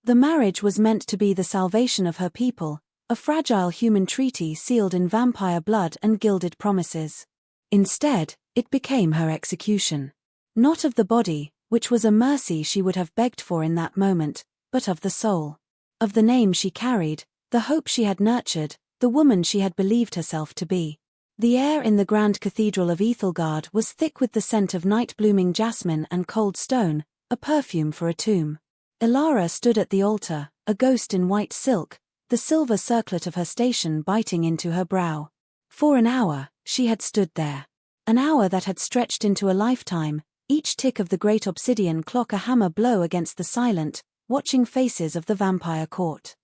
The marriage was meant to be the salvation of her people, a fragile human treaty sealed in vampire blood and gilded promises. Instead, it became her execution. Not of the body, which was a mercy she would have begged for in that moment, but of the soul. Of the name she carried, the hope she had nurtured, the woman she had believed herself to be. The air in the grand cathedral of Ethelgard was thick with the scent of night-blooming jasmine and cold stone, a perfume for a tomb. Elara stood at the altar, a ghost in white silk, the silver circlet of her station biting into her brow. For an hour, she had stood there. An hour that had stretched into a lifetime, each tick of the great obsidian clock a hammer blow against the silent, watching faces of the vampire court.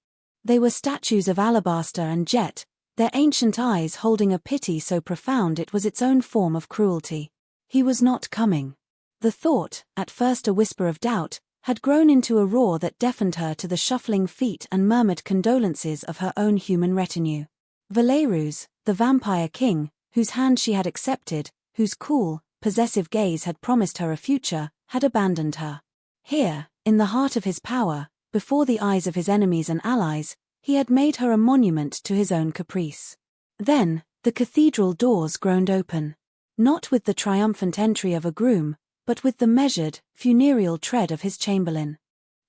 They were statues of alabaster and jet, their ancient eyes holding a pity so profound it was its own form of cruelty. He was not coming. The thought, at first a whisper of doubt, had grown into a roar that deafened her to the shuffling feet and murmured condolences of her own human retinue. Valerus, the vampire king, whose hand she had accepted, whose cool, possessive gaze had promised her a future, had abandoned her. Here, in the heart of his power, before the eyes of his enemies and allies, he had made her a monument to his own caprice. Then, the cathedral doors groaned open. Not with the triumphant entry of a groom, but with the measured, funereal tread of his chamberlain.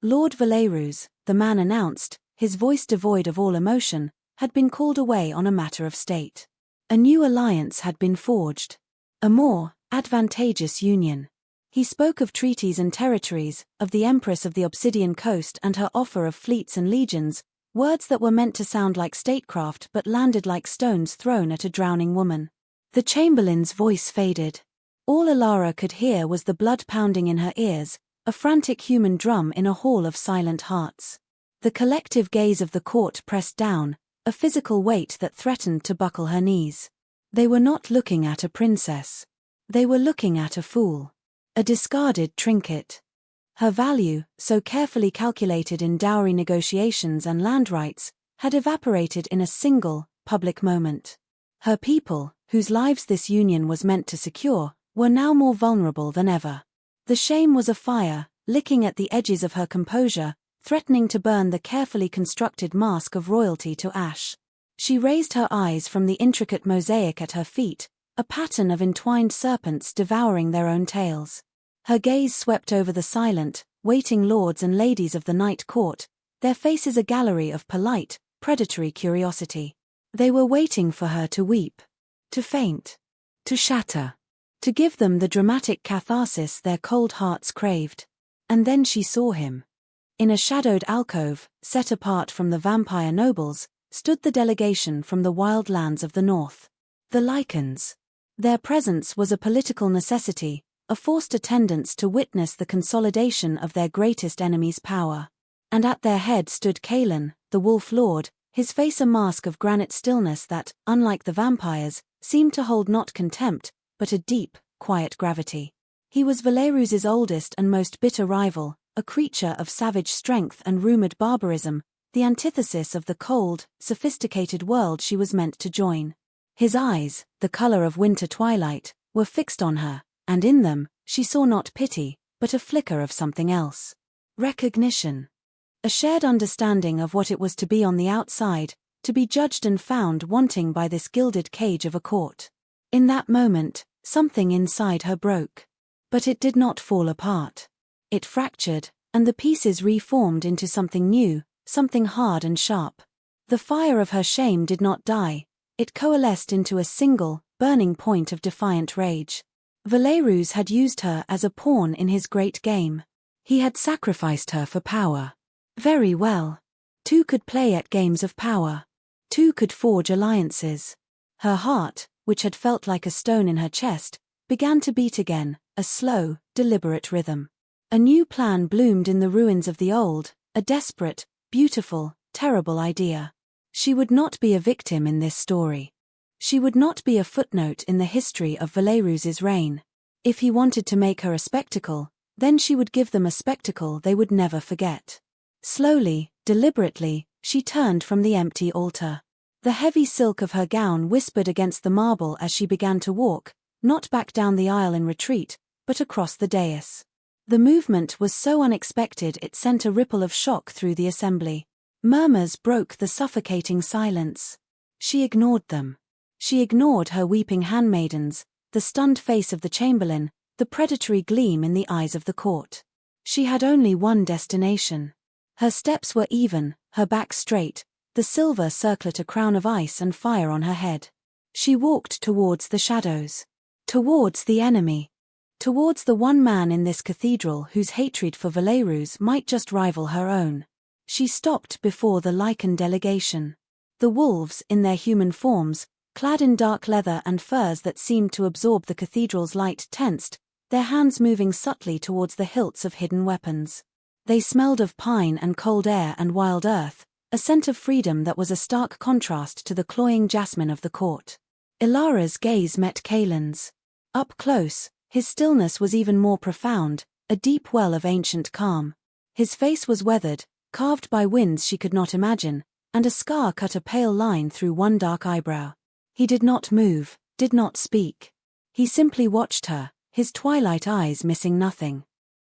Lord Valerus, the man announced, his voice devoid of all emotion, had been called away on a matter of state. A new alliance had been forged. A more advantageous union. He spoke of treaties and territories, of the Empress of the Obsidian Coast and her offer of fleets and legions, words that were meant to sound like statecraft but landed like stones thrown at a drowning woman. The chamberlain's voice faded. All Elara could hear was the blood pounding in her ears, a frantic human drum in a hall of silent hearts. The collective gaze of the court pressed down, a physical weight that threatened to buckle her knees. They were not looking at a princess. They were looking at a fool. A discarded trinket. Her value, so carefully calculated in dowry negotiations and land rights, had evaporated in a single, public moment. Her people, whose lives this union was meant to secure, were now more vulnerable than ever. The shame was a fire, licking at the edges of her composure, threatening to burn the carefully constructed mask of royalty to ash. She raised her eyes from the intricate mosaic at her feet, a pattern of entwined serpents devouring their own tails. Her gaze swept over the silent, waiting lords and ladies of the night court, their faces a gallery of polite, predatory curiosity. They were waiting for her to weep, to faint, to shatter, to give them the dramatic catharsis their cold hearts craved. And then she saw him. In a shadowed alcove, set apart from the vampire nobles, stood the delegation from the wild lands of the north. The Lycans. Their presence was a political necessity, a forced attendance to witness the consolidation of their greatest enemy's power. And at their head stood Kalan, the Wolf Lord, his face a mask of granite stillness that, unlike the vampires, seemed to hold not contempt, but a deep, quiet gravity. He was Valerus's oldest and most bitter rival, a creature of savage strength and rumored barbarism, the antithesis of the cold, sophisticated world she was meant to join. His eyes, the color of winter twilight, were fixed on her, and in them, she saw not pity, but a flicker of something else. Recognition. A shared understanding of what it was to be on the outside, to be judged and found wanting by this gilded cage of a court. In that moment, something inside her broke. But it did not fall apart. It fractured, and the pieces reformed into something new, something hard and sharp. The fire of her shame did not die. It coalesced into a single, burning point of defiant rage. Valerus had used her as a pawn in his great game. He had sacrificed her for power. Very well. Two could play at games of power. Two could forge alliances. Her heart, which had felt like a stone in her chest, began to beat again, a slow, deliberate rhythm. A new plan bloomed in the ruins of the old, a desperate, beautiful, terrible idea. She would not be a victim in this story. She would not be a footnote in the history of Valerus's reign. If he wanted to make her a spectacle, then she would give them a spectacle they would never forget. Slowly, deliberately, she turned from the empty altar. The heavy silk of her gown whispered against the marble as she began to walk, not back down the aisle in retreat, but across the dais. The movement was so unexpected it sent a ripple of shock through the assembly. Murmurs broke the suffocating silence. She ignored them. She ignored her weeping handmaidens, the stunned face of the chamberlain, the predatory gleam in the eyes of the court. She had only one destination. Her steps were even, her back straight, the silver circlet a crown of ice and fire on her head. She walked towards the shadows. Towards the enemy. Towards the one man in this cathedral whose hatred for werewolves might just rival her own. She stopped before the lichened delegation. The wolves, in their human forms, clad in dark leather and furs that seemed to absorb the cathedral's light, tensed, their hands moving subtly towards the hilts of hidden weapons. They smelled of pine and cold air and wild earth, a scent of freedom that was a stark contrast to the cloying jasmine of the court. Ilara's gaze met Kaelin's. Up close, his stillness was even more profound, a deep well of ancient calm. His face was weathered, carved by winds she could not imagine, and a scar cut a pale line through one dark eyebrow. He did not move, did not speak. He simply watched her, his twilight eyes missing nothing.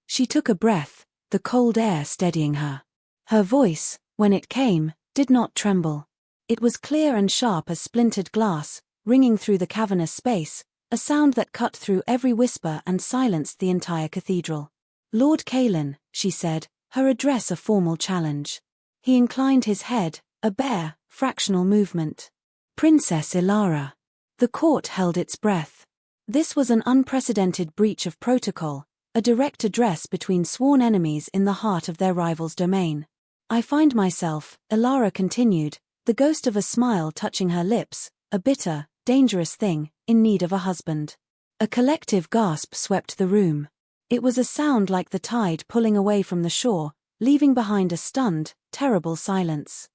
She took a breath, the cold air steadying her. Her voice, when it came, did not tremble. It was clear and sharp as splintered glass, ringing through the cavernous space, a sound that cut through every whisper and silenced the entire cathedral. "Lord Kaelin," she said, her address a formal challenge. He inclined his head, a bare, fractional movement. "Princess Ilara." The court held its breath. This was an unprecedented breach of protocol, a direct address between sworn enemies in the heart of their rival's domain. "I find myself," Ilara continued, the ghost of a smile touching her lips, "a bitter, dangerous thing, in need of a husband." A collective gasp swept the room. It was a sound like the tide pulling away from the shore, leaving behind a stunned, terrible silence.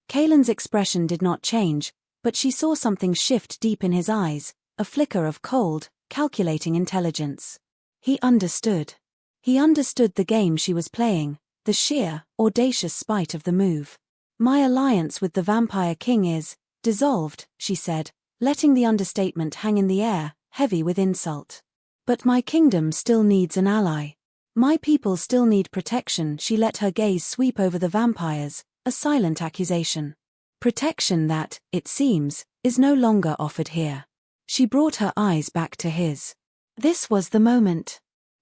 Kaelin's expression did not change, but she saw something shift deep in his eyes, a flicker of cold, calculating intelligence. He understood. He understood the game she was playing, the sheer, audacious spite of the move. "My alliance with the Vampire King is dissolved," she said, letting the understatement hang in the air, heavy with insult. "But my kingdom still needs an ally. My people still need protection." She let her gaze sweep over the vampires, a silent accusation. "Protection that, it seems, is no longer offered here." She brought her eyes back to his. This was the moment.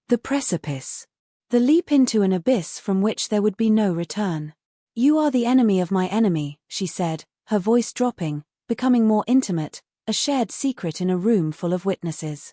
The precipice. The leap into an abyss from which there would be no return. "You are the enemy of my enemy," she said, her voice dropping, becoming more intimate, a shared secret in a room full of witnesses.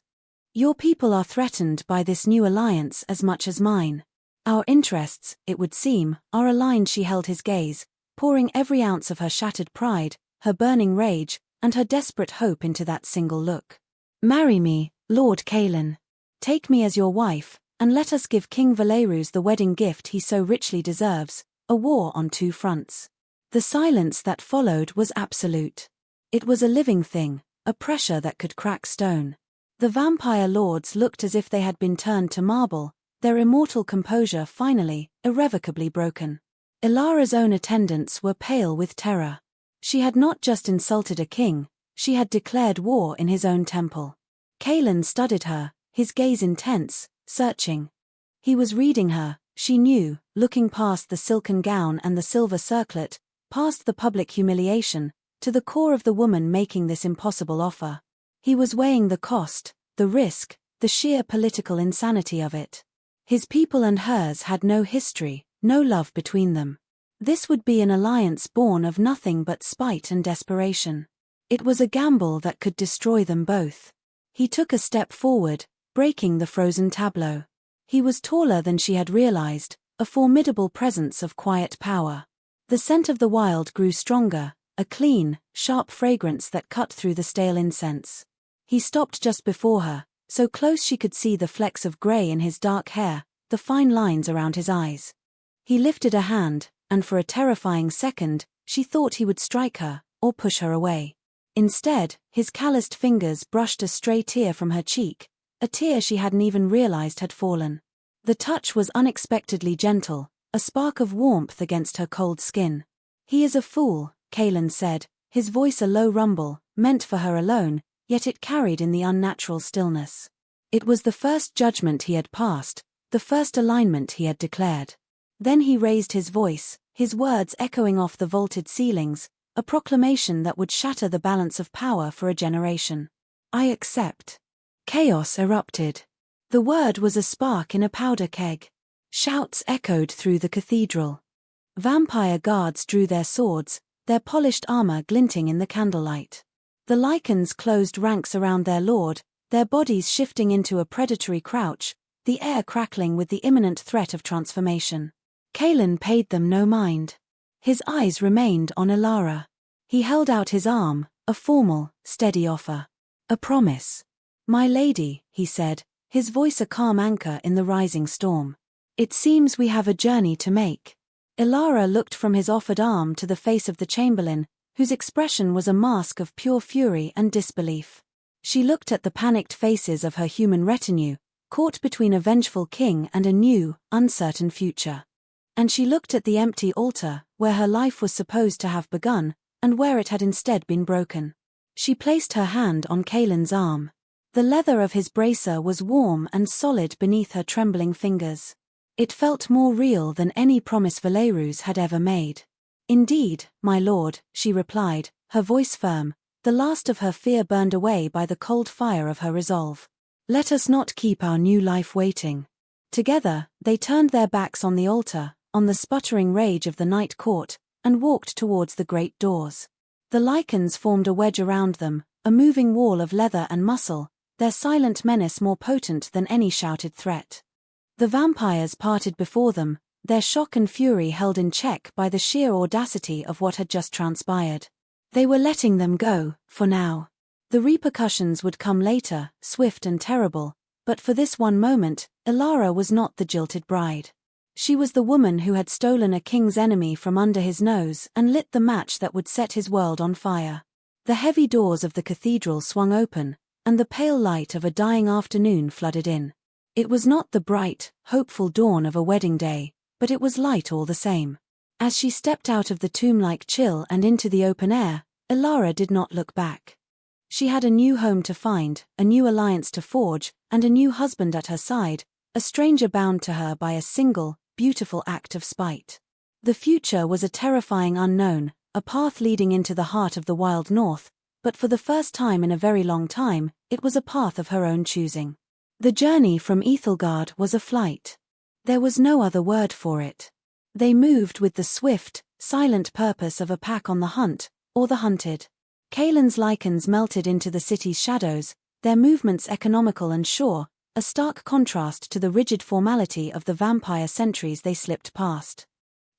"Your people are threatened by this new alliance as much as mine. Our interests, it would seem, are aligned." She held his gaze, pouring every ounce of her shattered pride, her burning rage, and her desperate hope into that single look. "Marry me, Lord Kaelin. Take me as your wife, and let us give King Valerus the wedding gift he so richly deserves, a war on two fronts." The silence that followed was absolute. It was a living thing, a pressure that could crack stone. The vampire lords looked as if they had been turned to marble, their immortal composure finally, irrevocably broken. Ilara's own attendants were pale with terror. She had not just insulted a king, she had declared war in his own temple. Kaelin studied her, his gaze intense, searching. He was reading her, she knew, looking past the silken gown and the silver circlet, past the public humiliation, to the core of the woman making this impossible offer. He was weighing the cost, the risk, the sheer political insanity of it. His people and hers had no history, no love between them. This would be an alliance born of nothing but spite and desperation. It was a gamble that could destroy them both. He took a step forward, breaking the frozen tableau. He was taller than she had realized, a formidable presence of quiet power. The scent of the wild grew stronger, a clean, sharp fragrance that cut through the stale incense. He stopped just before her, so close she could see the flecks of gray in his dark hair, the fine lines around his eyes. He lifted a hand, and for a terrifying second, she thought he would strike her, or push her away. Instead, his calloused fingers brushed a stray tear from her cheek, a tear she hadn't even realized had fallen. The touch was unexpectedly gentle, a spark of warmth against her cold skin. "He is a fool," Kaelin said, his voice a low rumble, meant for her alone, yet it carried in the unnatural stillness. It was the first judgment he had passed, the first alignment he had declared. Then he raised his voice, his words echoing off the vaulted ceilings, a proclamation that would shatter the balance of power for a generation. I accept. Chaos erupted. The word was a spark in a powder keg. Shouts echoed through the cathedral. Vampire guards drew their swords, their polished armor glinting in the candlelight. The lycans closed ranks around their lord, their bodies shifting into a predatory crouch, the air crackling with the imminent threat of transformation. Kaelan paid them no mind. His eyes remained on Ilara. He held out his arm, a formal, steady offer. A promise. My lady, he said, his voice a calm anchor in the rising storm. It seems we have a journey to make. Ilara looked from his offered arm to the face of the chamberlain, whose expression was a mask of pure fury and disbelief. She looked at the panicked faces of her human retinue, caught between a vengeful king and a new, uncertain future. And she looked at the empty altar, where her life was supposed to have begun, and where it had instead been broken. She placed her hand on Kaelan's arm. The leather of his bracer was warm and solid beneath her trembling fingers. It felt more real than any promise Valerus had ever made. Indeed, my lord, she replied, her voice firm, the last of her fear burned away by the cold fire of her resolve. Let us not keep our new life waiting. Together, they turned their backs on the altar, on the sputtering rage of the night court, and walked towards the great doors. The lycans formed a wedge around them, a moving wall of leather and muscle, their silent menace more potent than any shouted threat. The vampires parted before them, their shock and fury held in check by the sheer audacity of what had just transpired. They were letting them go, for now. The repercussions would come later, swift and terrible, but for this one moment, Ilara was not the jilted bride. She was the woman who had stolen a king's enemy from under his nose and lit the match that would set his world on fire. The heavy doors of the cathedral swung open, and the pale light of a dying afternoon flooded in. It was not the bright, hopeful dawn of a wedding day, but it was light all the same. As she stepped out of the tomb-like chill and into the open air, Ilara did not look back. She had a new home to find, a new alliance to forge, and a new husband at her side, a stranger bound to her by a single, beautiful act of spite. The future was a terrifying unknown, a path leading into the heart of the wild north, but for the first time in a very long time, it was a path of her own choosing. The journey from Ethelgard was a flight. There was no other word for it. They moved with the swift, silent purpose of a pack on the hunt, or the hunted. Kaelan's lycans melted into the city's shadows, their movements economical and sure, a stark contrast to the rigid formality of the vampire sentries they slipped past.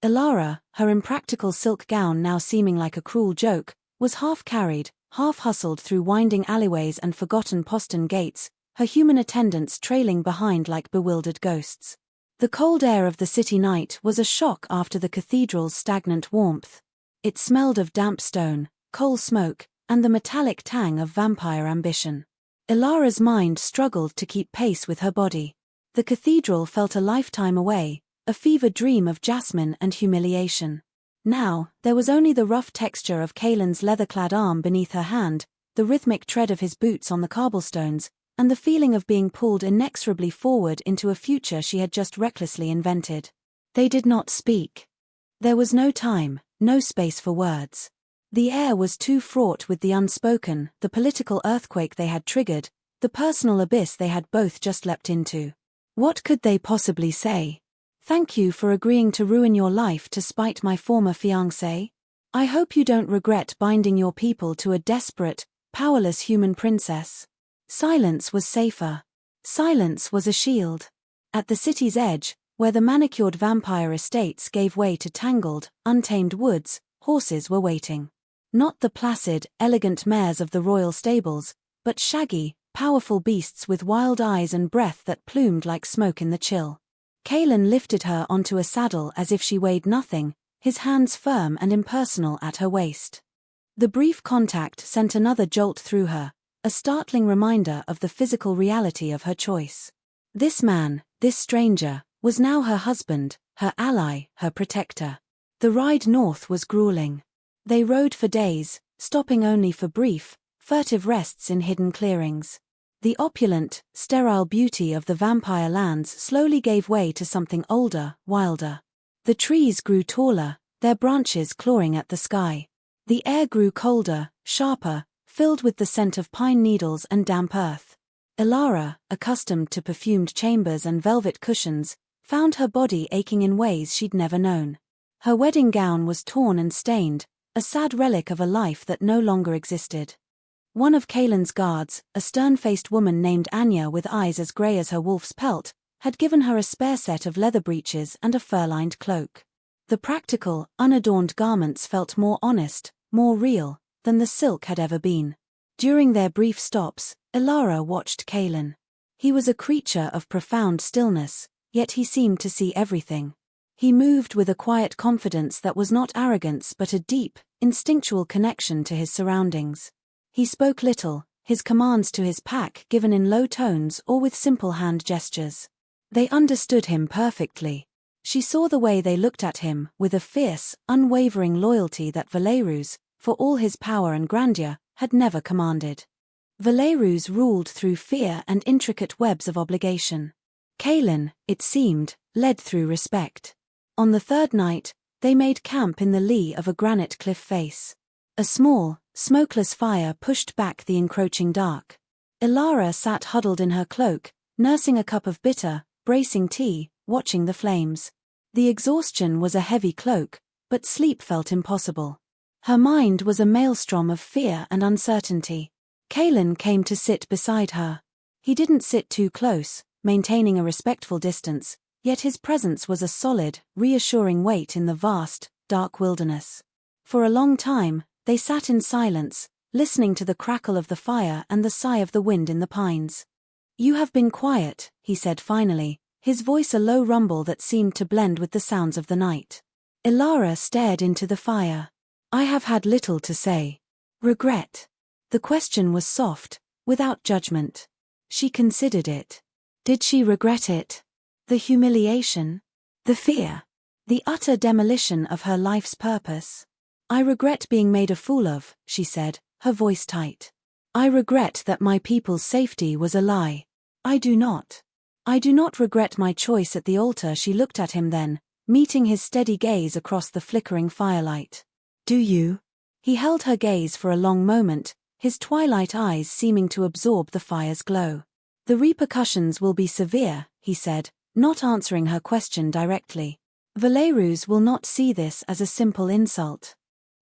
Ilara, her impractical silk gown now seeming like a cruel joke, was half-carried, half-hustled through winding alleyways and forgotten postern gates, her human attendants trailing behind like bewildered ghosts. The cold air of the city night was a shock after the cathedral's stagnant warmth. It smelled of damp stone, coal smoke, and the metallic tang of vampire ambition. Ilara's mind struggled to keep pace with her body. The cathedral felt a lifetime away, a fever dream of jasmine and humiliation. Now, there was only the rough texture of Kaelan's leather-clad arm beneath her hand, the rhythmic tread of his boots on the cobblestones, and the feeling of being pulled inexorably forward into a future she had just recklessly invented. They did not speak. There was no time, no space for words. The air was too fraught with the unspoken, the political earthquake they had triggered, the personal abyss they had both just leapt into. What could they possibly say? Thank you for agreeing to ruin your life to spite my former fiancé. I hope you don't regret binding your people to a desperate, powerless human princess. Silence was safer. Silence was a shield. At the city's edge, where the manicured vampire estates gave way to tangled, untamed woods, horses were waiting. Not the placid, elegant mares of the royal stables, but shaggy, powerful beasts with wild eyes and breath that plumed like smoke in the chill. Kaelan lifted her onto a saddle as if she weighed nothing, his hands firm and impersonal at her waist. The brief contact sent another jolt through her, a startling reminder of the physical reality of her choice. This man, this stranger, was now her husband, her ally, her protector. The ride north was grueling. They rode for days, stopping only for brief, furtive rests in hidden clearings. The opulent, sterile beauty of the vampire lands slowly gave way to something older, wilder. The trees grew taller, their branches clawing at the sky. The air grew colder, sharper, filled with the scent of pine needles and damp earth. Ilara, accustomed to perfumed chambers and velvet cushions, found her body aching in ways she'd never known. Her wedding gown was torn and stained, a sad relic of a life that no longer existed. One of Kaelin's guards, a stern-faced woman named Anya with eyes as grey as her wolf's pelt, had given her a spare set of leather breeches and a fur-lined cloak. The practical, unadorned garments felt more honest, more real, than the silk had ever been. During their brief stops, Ilara watched Kaelin. He was a creature of profound stillness, yet he seemed to see everything. He moved with a quiet confidence that was not arrogance but a deep, instinctual connection to his surroundings. He spoke little, his commands to his pack given in low tones or with simple hand gestures. They understood him perfectly. She saw the way they looked at him, with a fierce, unwavering loyalty that Valerus, for all his power and grandeur, had never commanded. Valerus ruled through fear and intricate webs of obligation. Kaelin, it seemed, led through respect. On the third night, they made camp in the lee of a granite cliff face. A small, smokeless fire pushed back the encroaching dark. Ilara sat huddled in her cloak, nursing a cup of bitter, bracing tea, watching the flames. The exhaustion was a heavy cloak, but sleep felt impossible. Her mind was a maelstrom of fear and uncertainty. Kaelin came to sit beside her. He didn't sit too close, maintaining a respectful distance, yet his presence was a solid, reassuring weight in the vast, dark wilderness. For a long time, they sat in silence, listening to the crackle of the fire and the sigh of the wind in the pines. "You have been quiet," he said finally, his voice a low rumble that seemed to blend with the sounds of the night. Ilara stared into the fire. "I have had little to say." "Regret?" The question was soft, without judgment. She considered it. Did she regret it? The humiliation? The fear? The utter demolition of her life's purpose? "I regret being made a fool of," she said, her voice tight. "I regret that my people's safety was a lie. I do not regret my choice at the altar." She looked at him then, meeting his steady gaze across the flickering firelight. "Do you?" He held her gaze for a long moment, his twilight eyes seeming to absorb the fire's glow. "The repercussions will be severe," he said, not answering her question directly. "Valerus will not see this as a simple insult.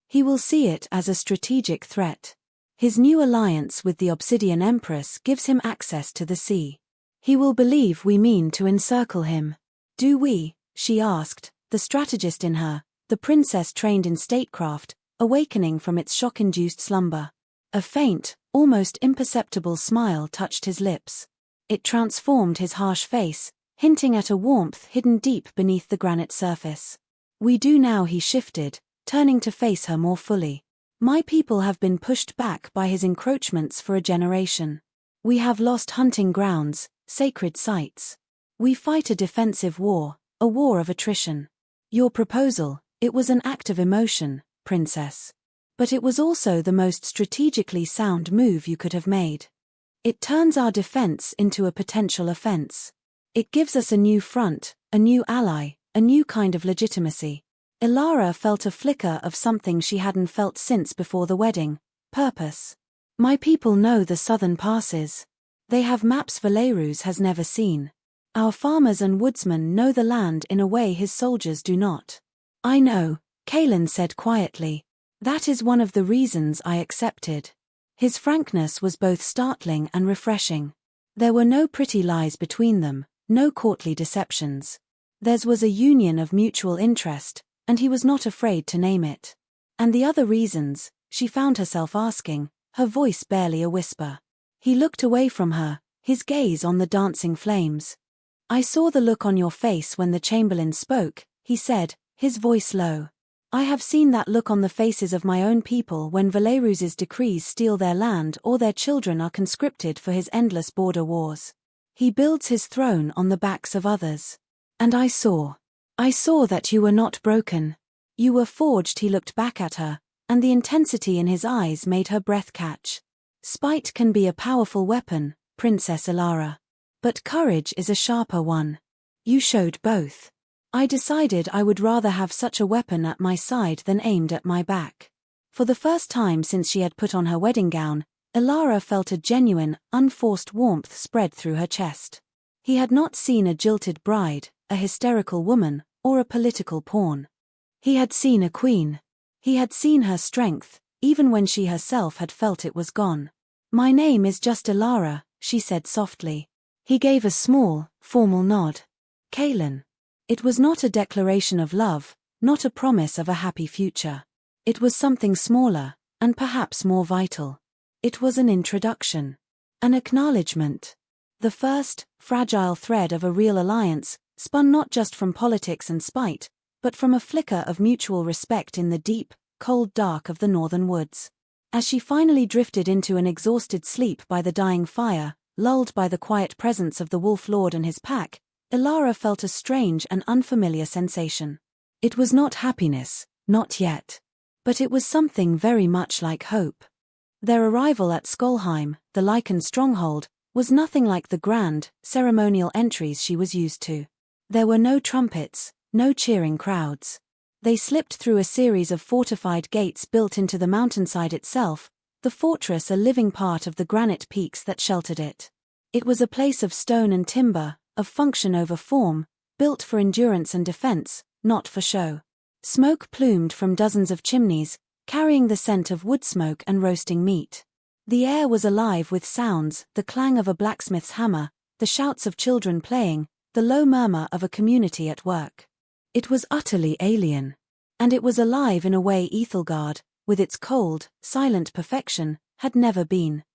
He will see it as a strategic threat. His new alliance with the Obsidian Empress gives him access to the sea. He will believe we mean to encircle him." "Do we?" she asked, the strategist in her, the princess trained in statecraft, awakening from its shock-induced slumber. A faint, almost imperceptible smile touched his lips. It transformed his harsh face, hinting at a warmth hidden deep beneath the granite surface. "We do now," he shifted, turning to face her more fully. "My people have been pushed back by his encroachments for a generation. We have lost hunting grounds, sacred sites. We fight a defensive war, a war of attrition. Your proposal, it was an act of emotion, princess. But it was also the most strategically sound move you could have made. It turns our defense into a potential offense. It gives us a new front, a new ally, a new kind of legitimacy." Ilara felt a flicker of something she hadn't felt since before the wedding: purpose. "My people know the southern passes. They have maps Valerus has never seen. Our farmers and woodsmen know the land in a way his soldiers do not." "I know," Kaelin said quietly. "That is one of the reasons I accepted." His frankness was both startling and refreshing. There were no pretty lies between them, no courtly deceptions. Theirs was a union of mutual interest, and he was not afraid to name it. "And the other reasons?" she found herself asking, her voice barely a whisper. He looked away from her, his gaze on the dancing flames. "I saw the look on your face when the Chamberlain spoke," he said, his voice low. "I have seen that look on the faces of my own people when Valerus's decrees steal their land or their children are conscripted for his endless border wars. He builds his throne on the backs of others. And I saw that you were not broken. You were forged." He looked back at her, and the intensity in his eyes made her breath catch. "Spite can be a powerful weapon, Princess Ilara. But courage is a sharper one. You showed both. I decided I would rather have such a weapon at my side than aimed at my back. For the first time since she had put on her wedding gown, Ilara felt a genuine, unforced warmth spread through her chest. He had not seen a jilted bride, a hysterical woman, or a political pawn. He had seen a queen. He had seen her strength, even when she herself had felt it was gone. "My name is just Ilara," she said softly. He gave a small, formal nod. "Kaelin." It was not a declaration of love, not a promise of a happy future. It was something smaller, and perhaps more vital. It was an introduction. An acknowledgement. The first, fragile thread of a real alliance, spun not just from politics and spite, but from a flicker of mutual respect in the deep, cold dark of the northern woods. As she finally drifted into an exhausted sleep by the dying fire, lulled by the quiet presence of the Wolf Lord and his pack, Ilara felt a strange and unfamiliar sensation. It was not happiness, not yet. But it was something very much like hope. Their arrival at Skolheim, the Lycan stronghold, was nothing like the grand, ceremonial entries she was used to. There were no trumpets, no cheering crowds. They slipped through a series of fortified gates built into the mountainside itself, the fortress a living part of the granite peaks that sheltered it. It was a place of stone and timber, of function over form, built for endurance and defense, not for show. Smoke plumed from dozens of chimneys, carrying the scent of wood smoke and roasting meat. The air was alive with sounds, the clang of a blacksmith's hammer, the shouts of children playing, the low murmur of a community at work. It was utterly alien. And it was alive in a way Ethelgard, with its cold, silent perfection, had never been.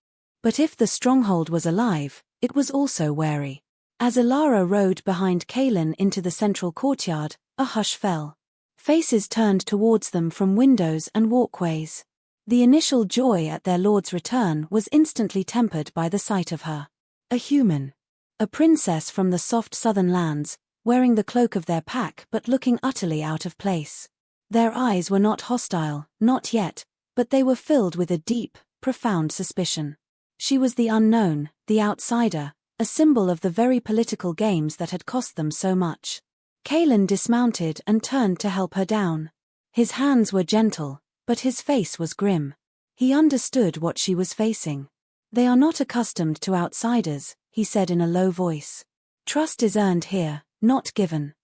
But if the stronghold was alive, it was also wary. As Ilara rode behind Kaelin into the central courtyard, a hush fell. Faces turned towards them from windows and walkways. The initial joy at their lord's return was instantly tempered by the sight of her. A human. A princess from the soft southern lands, wearing the cloak of their pack but looking utterly out of place. Their eyes were not hostile, not yet, but they were filled with a deep, profound suspicion. She was the unknown, the outsider, a symbol of the very political games that had cost them so much. Kaelin dismounted and turned to help her down. His hands were gentle, but his face was grim. He understood what she was facing. "They are not accustomed to outsiders," he said in a low voice. "Trust is earned here, not given."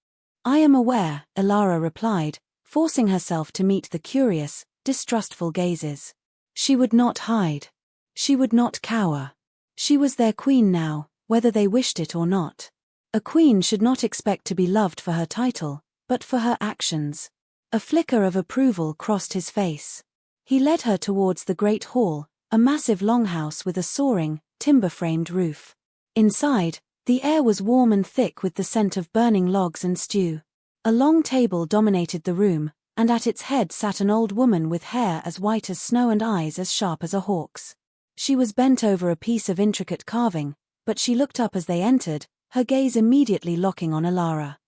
"I am aware," Ilara replied, forcing herself to meet the curious, distrustful gazes. She would not hide. She would not cower. She was their queen now, whether they wished it or not. A queen should not expect to be loved for her title, but for her actions. A flicker of approval crossed his face. He led her towards the great hall, a massive longhouse with a soaring, timber-framed roof. Inside, the air was warm and thick with the scent of burning logs and stew. A long table dominated the room, and at its head sat an old woman with hair as white as snow and eyes as sharp as a hawk's. She was bent over a piece of intricate carving, but she looked up as they entered, her gaze immediately locking on Ilara.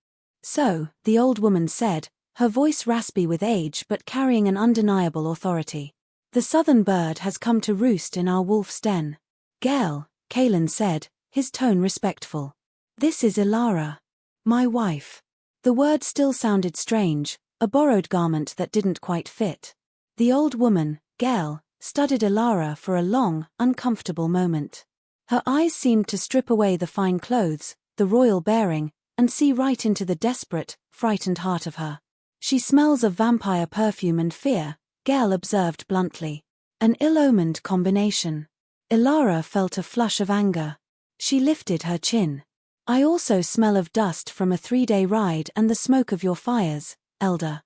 "So," the old woman said, her voice raspy with age but carrying an undeniable authority. "The southern bird has come to roost in our wolf's den." "Gel," Kaelin said, his tone respectful. "This is Ilara. My wife." The word still sounded strange, a borrowed garment that didn't quite fit. The old woman, Gel, studied Ilara for a long, uncomfortable moment. Her eyes seemed to strip away the fine clothes, the royal bearing, and see right into the desperate, frightened heart of her. "She smells of vampire perfume and fear," Gel observed bluntly. "An ill-omened combination." Ilara felt a flush of anger. She lifted her chin. "I also smell of dust from a 3-day ride and the smoke of your fires, Elder.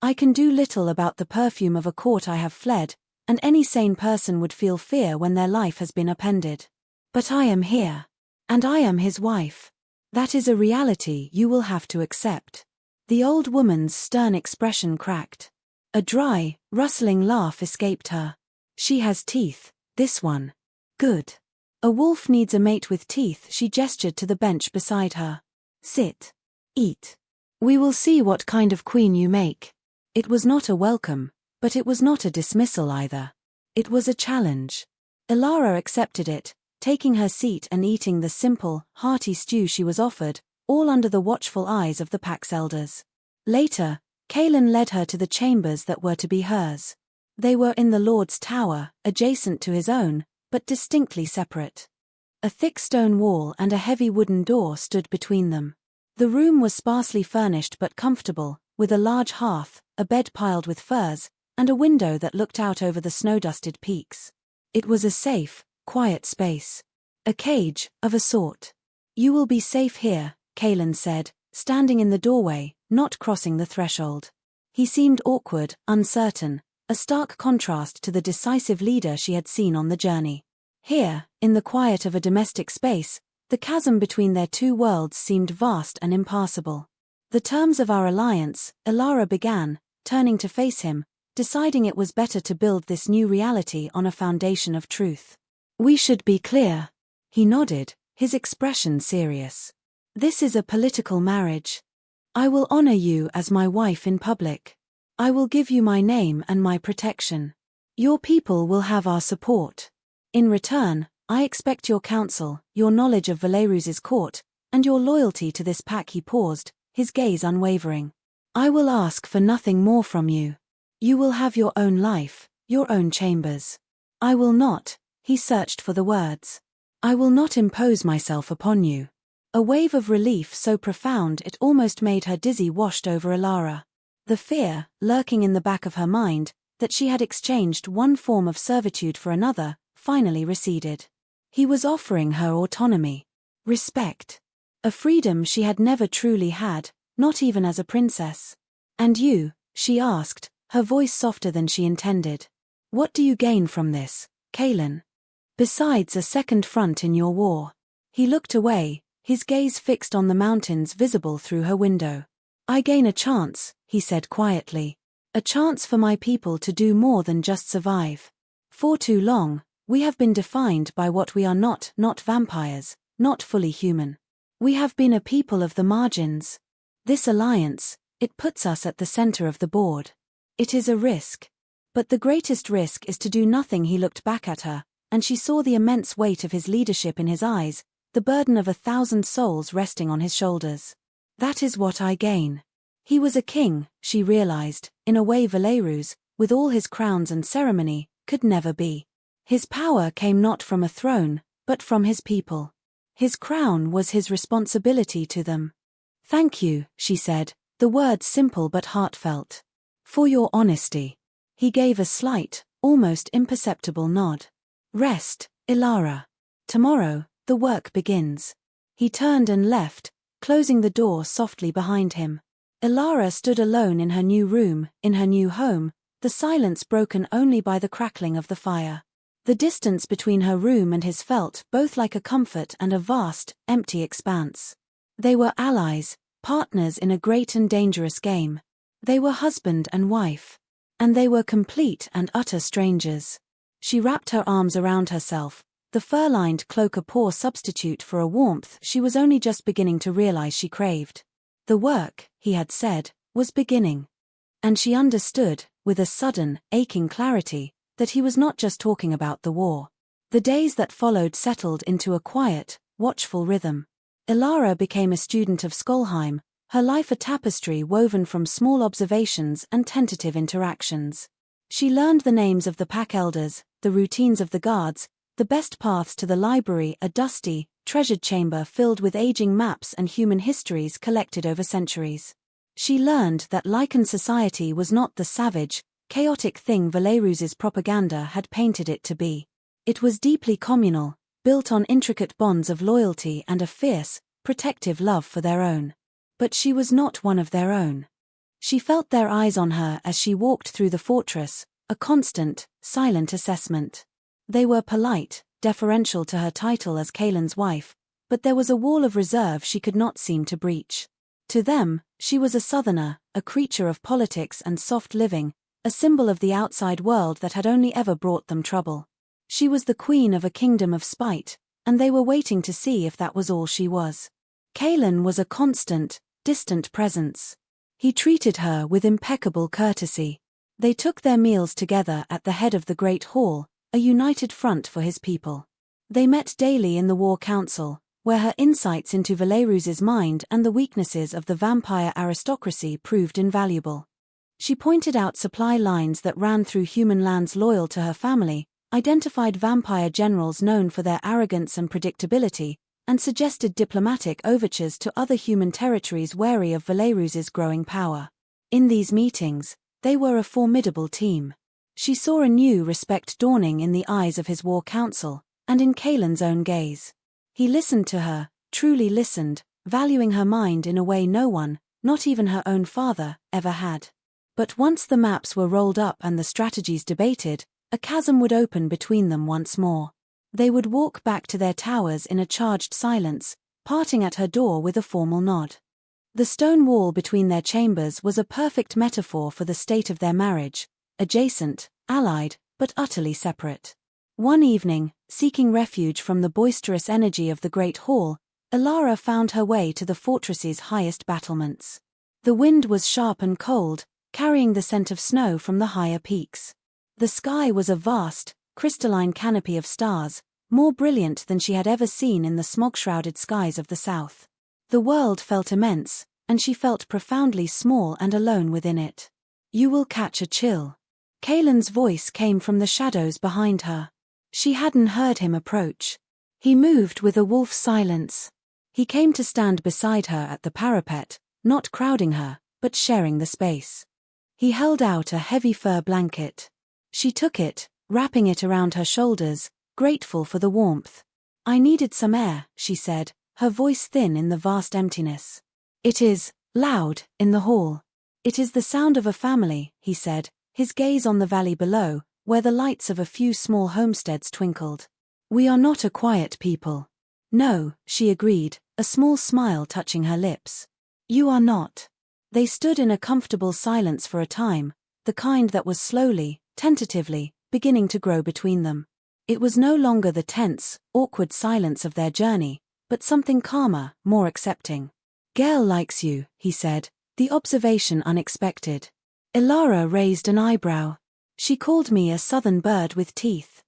I can do little about the perfume of a court I have fled, and any sane person would feel fear when their life has been upended. But I am here. And I am his wife. That is a reality you will have to accept." The old woman's stern expression cracked. A dry, rustling laugh escaped her. "She has teeth, this one. Good. A wolf needs a mate with teeth." She gestured to the bench beside her. "Sit. Eat. We will see what kind of queen you make." It was not a welcome, but it was not a dismissal either. It was a challenge. Ilara accepted it, taking her seat and eating the simple, hearty stew she was offered, all under the watchful eyes of the pack's elders. Later, Kaelin led her to the chambers that were to be hers. They were in the Lord's tower, adjacent to his own, but distinctly separate. A thick stone wall and a heavy wooden door stood between them. The room was sparsely furnished but comfortable, with a large hearth, a bed piled with furs, and a window that looked out over the snow-dusted peaks. It was a safe, quiet space. A cage, of a sort. "You will be safe here," Kaelin said, standing in the doorway, not crossing the threshold. He seemed awkward, uncertain, a stark contrast to the decisive leader she had seen on the journey. Here, in the quiet of a domestic space, the chasm between their two worlds seemed vast and impassable. "The terms of our alliance," Elara began, turning to face him, deciding it was better to build this new reality on a foundation of truth. "We should be clear." He nodded, his expression serious. "This is a political marriage. I will honor you as my wife in public. I will give you my name and my protection. Your people will have our support. In return, I expect your counsel, your knowledge of Valerus's court, and your loyalty to this pack." He paused, his gaze unwavering. "I will ask for nothing more from you. You will have your own life, your own chambers. I will not," he searched for the words. "I will not impose myself upon you." A wave of relief so profound it almost made her dizzy washed over Elara. The fear, lurking in the back of her mind, that she had exchanged one form of servitude for another, finally receded. He was offering her autonomy, respect, a freedom she had never truly had, not even as a princess. "And you?" she asked, her voice softer than she intended. "What do you gain from this, Kaelin? Besides a second front in your war?" He looked away, his gaze fixed on the mountains visible through her window. "I gain a chance," he said quietly. "A chance for my people to do more than just survive. For too long, we have been defined by what we are not vampires, not fully human. We have been a people of the margins. This alliance, it puts us at the center of the board. It is a risk. But the greatest risk is to do nothing." He looked back at her, and she saw the immense weight of his leadership in his eyes, the burden of 1,000 souls resting on his shoulders. "That is what I gain." He was a king, she realized, in a way Valerus, with all his crowns and ceremony, could never be. His power came not from a throne, but from his people. His crown was his responsibility to them. "Thank you," she said, the words simple but heartfelt. "For your honesty." He gave a slight, almost imperceptible nod. "Rest, Elara. Tomorrow, the work begins." He turned and left, closing the door softly behind him. Elara stood alone in her new room, in her new home, the silence broken only by the crackling of the fire. The distance between her room and his felt both like a comfort and a vast, empty expanse. They were allies, partners in a great and dangerous game. They were husband and wife. And they were complete and utter strangers. She wrapped her arms around herself, the fur-lined cloak a poor substitute for a warmth she was only just beginning to realize she craved. The work, he had said, was beginning. And she understood, with a sudden, aching clarity, that he was not just talking about the war. The days that followed settled into a quiet, watchful rhythm. Elara became a student of Skolheim, her life a tapestry woven from small observations and tentative interactions. She learned the names of the pack elders, the routines of the guards, the best paths to the library, a dusty, treasured chamber filled with aging maps and human histories collected over centuries. She learned that Lycan society was not the savage, chaotic thing Valerus's propaganda had painted it to be. It was deeply communal, built on intricate bonds of loyalty and a fierce, protective love for their own. But she was not one of their own. She felt their eyes on her as she walked through the fortress, a constant, silent assessment. They were polite, deferential to her title as Kaelin's wife, but there was a wall of reserve she could not seem to breach. To them, she was a southerner, a creature of politics and soft living, a symbol of the outside world that had only ever brought them trouble. She was the queen of a kingdom of spite, and they were waiting to see if that was all she was. Kaelin was a constant, distant presence. He treated her with impeccable courtesy. They took their meals together at the head of the great hall, a united front for his people. They met daily in the War Council, where her insights into Valerus's mind and the weaknesses of the vampire aristocracy proved invaluable. She pointed out supply lines that ran through human lands loyal to her family, identified vampire generals known for their arrogance and predictability, and suggested diplomatic overtures to other human territories wary of Valerus's growing power. In these meetings, they were a formidable team. She saw a new respect dawning in the eyes of his War Council, and in Kaelin's own gaze. He listened to her, truly listened, valuing her mind in a way no one, not even her own father, ever had. But once the maps were rolled up and the strategies debated, a chasm would open between them once more. They would walk back to their towers in a charged silence, parting at her door with a formal nod. The stone wall between their chambers was a perfect metaphor for the state of their marriage, adjacent, allied, but utterly separate. One evening, seeking refuge from the boisterous energy of the Great Hall, Elara found her way to the fortress's highest battlements. The wind was sharp and cold, carrying the scent of snow from the higher peaks. The sky was a vast, crystalline canopy of stars, more brilliant than she had ever seen in the smog-shrouded skies of the south. The world felt immense, and she felt profoundly small and alone within it. "You will catch a chill." Kaelin's voice came from the shadows behind her. She hadn't heard him approach. He moved with a wolf's silence. He came to stand beside her at the parapet, not crowding her, but sharing the space. He held out a heavy fur blanket. She took it, wrapping it around her shoulders, grateful for the warmth. "I needed some air," she said, her voice thin in the vast emptiness. "It is loud in the hall." "It is the sound of a family," he said, his gaze on the valley below, where the lights of a few small homesteads twinkled. "We are not a quiet people." "No," she agreed, a small smile touching her lips. "You are not." They stood in a comfortable silence for a time, the kind that was slowly, tentatively, beginning to grow between them. It was no longer the tense, awkward silence of their journey, but something calmer, more accepting. "Gael likes you," he said, the observation unexpected. Elara raised an eyebrow. "She called me a southern bird with teeth."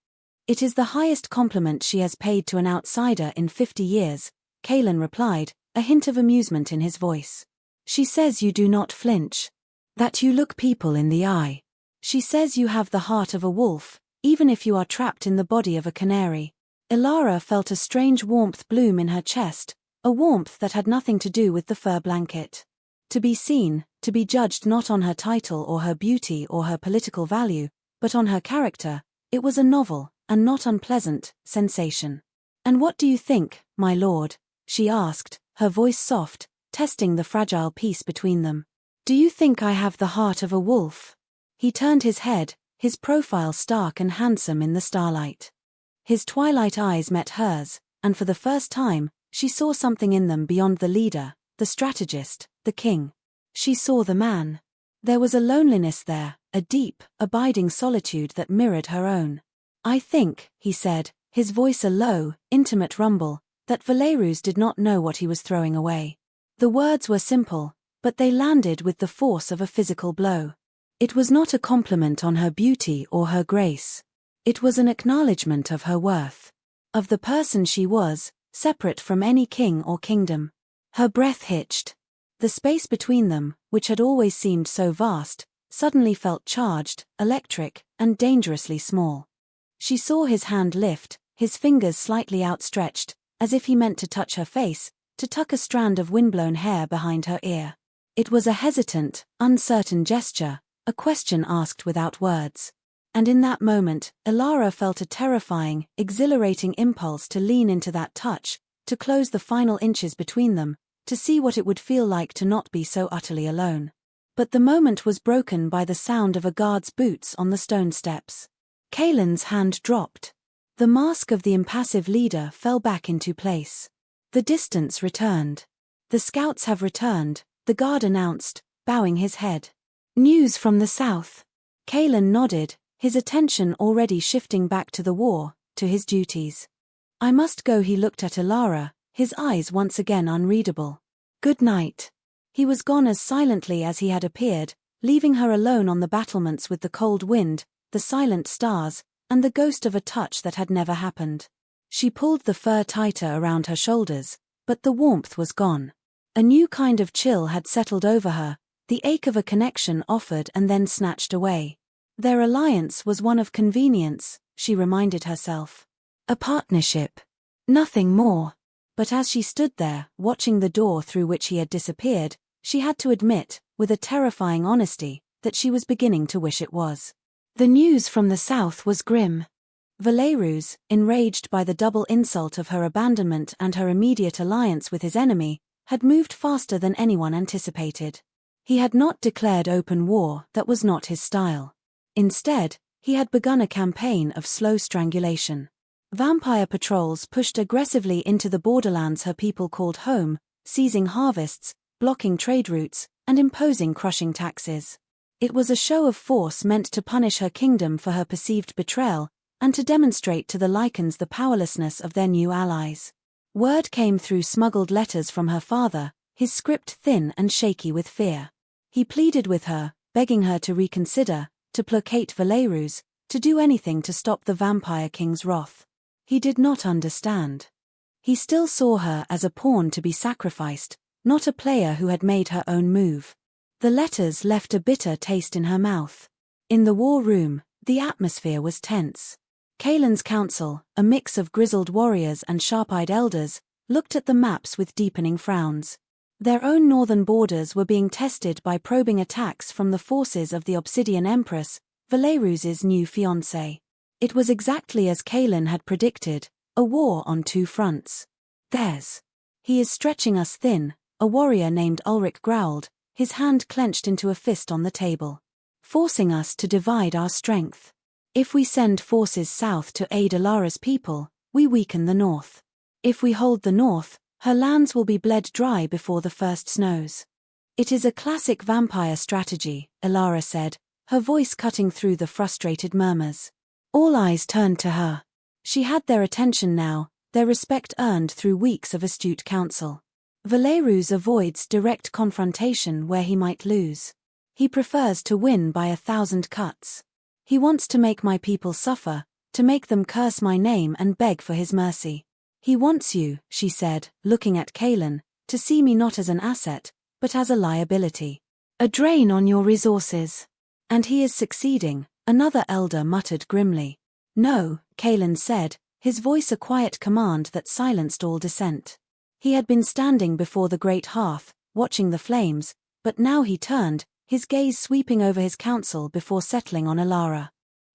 "It is the highest compliment she has paid to an outsider in 50 years, Kaelin replied, a hint of amusement in his voice. "She says you do not flinch. That you look people in the eye. She says you have the heart of a wolf, even if you are trapped in the body of a canary." Elara felt a strange warmth bloom in her chest, a warmth that had nothing to do with the fur blanket. To be seen, to be judged not on her title or her beauty or her political value, but on her character, it was a novel, and not unpleasant, sensation. "And what do you think, my lord?" she asked, her voice soft, testing the fragile peace between them. "Do you think I have the heart of a wolf?" He turned his head, his profile stark and handsome in the starlight. His twilight eyes met hers, and for the first time, she saw something in them beyond the leader, the strategist, the king. She saw the man. There was a loneliness there, a deep, abiding solitude that mirrored her own. "I think," he said, his voice a low, intimate rumble, that Valerus did not know what he was throwing away. The words were simple, but they landed with the force of a physical blow. It was not a compliment on her beauty or her grace. It was an acknowledgement of her worth. Of the person she was, separate from any king or kingdom. Her breath hitched. The space between them, which had always seemed so vast, suddenly felt charged, electric, and dangerously small. She saw his hand lift, his fingers slightly outstretched, as if he meant to touch her face, to tuck a strand of windblown hair behind her ear. It was a hesitant, uncertain gesture, a question asked without words. And in that moment, Elara felt a terrifying, exhilarating impulse to lean into that touch, to close the final inches between them, to see what it would feel like to not be so utterly alone. But the moment was broken by the sound of a guard's boots on the stone steps. Kaelin's hand dropped. The mask of the impassive leader fell back into place. The distance returned. "The scouts have returned," the guard announced, bowing his head. "News from the south." Kaelin nodded, his attention already shifting back to the war, to his duties. "I must go." He looked at Elara, his eyes once again unreadable. "Good night." He was gone as silently as he had appeared, leaving her alone on the battlements with the cold wind, the silent stars, and the ghost of a touch that had never happened. She pulled the fur tighter around her shoulders, but the warmth was gone. A new kind of chill had settled over her, the ache of a connection offered and then snatched away. Their alliance was one of convenience, she reminded herself. A partnership. Nothing more. But as she stood there, watching the door through which he had disappeared, she had to admit, with a terrifying honesty, that she was beginning to wish it was. The news from the south was grim. Werewolves, enraged by the double insult of her abandonment and her immediate alliance with his enemy, had moved faster than anyone anticipated. He had not declared open war, that was not his style. Instead, he had begun a campaign of slow strangulation. Vampire patrols pushed aggressively into the borderlands her people called home, seizing harvests, blocking trade routes, and imposing crushing taxes. It was a show of force meant to punish her kingdom for her perceived betrayal, and to demonstrate to the Lycans the powerlessness of their new allies. Word came through smuggled letters from her father, his script thin and shaky with fear. He pleaded with her, begging her to reconsider, to placate werewolves, to do anything to stop the vampire king's wrath. He did not understand. He still saw her as a pawn to be sacrificed, not a player who had made her own move. The letters left a bitter taste in her mouth. In the war room, the atmosphere was tense. Kaelin's council, a mix of grizzled warriors and sharp-eyed elders, looked at the maps with deepening frowns. Their own northern borders were being tested by probing attacks from the forces of the Obsidian Empress, Valerus's new fiancé. It was exactly as Kaelin had predicted, a war on two fronts. He is stretching us thin, a warrior named Ulrich growled, his hand clenched into a fist on the table. Forcing us to divide our strength. If we send forces south to aid Alara's people, we weaken the north. If we hold the north, her lands will be bled dry before the first snows. It is a classic vampire strategy, Alara said, her voice cutting through the frustrated murmurs. All eyes turned to her. She had their attention now, their respect earned through weeks of astute counsel. Valerus avoids direct confrontation where he might lose. He prefers to win by 1,000 cuts. He wants to make my people suffer, to make them curse my name and beg for his mercy. He wants you, she said, looking at Kaelin, to see me not as an asset, but as a liability. A drain on your resources. And he is succeeding, another elder muttered grimly. No, Kaelin said, his voice a quiet command that silenced all dissent. He had been standing before the great hearth, watching the flames, but now he turned, his gaze sweeping over his council before settling on Alara.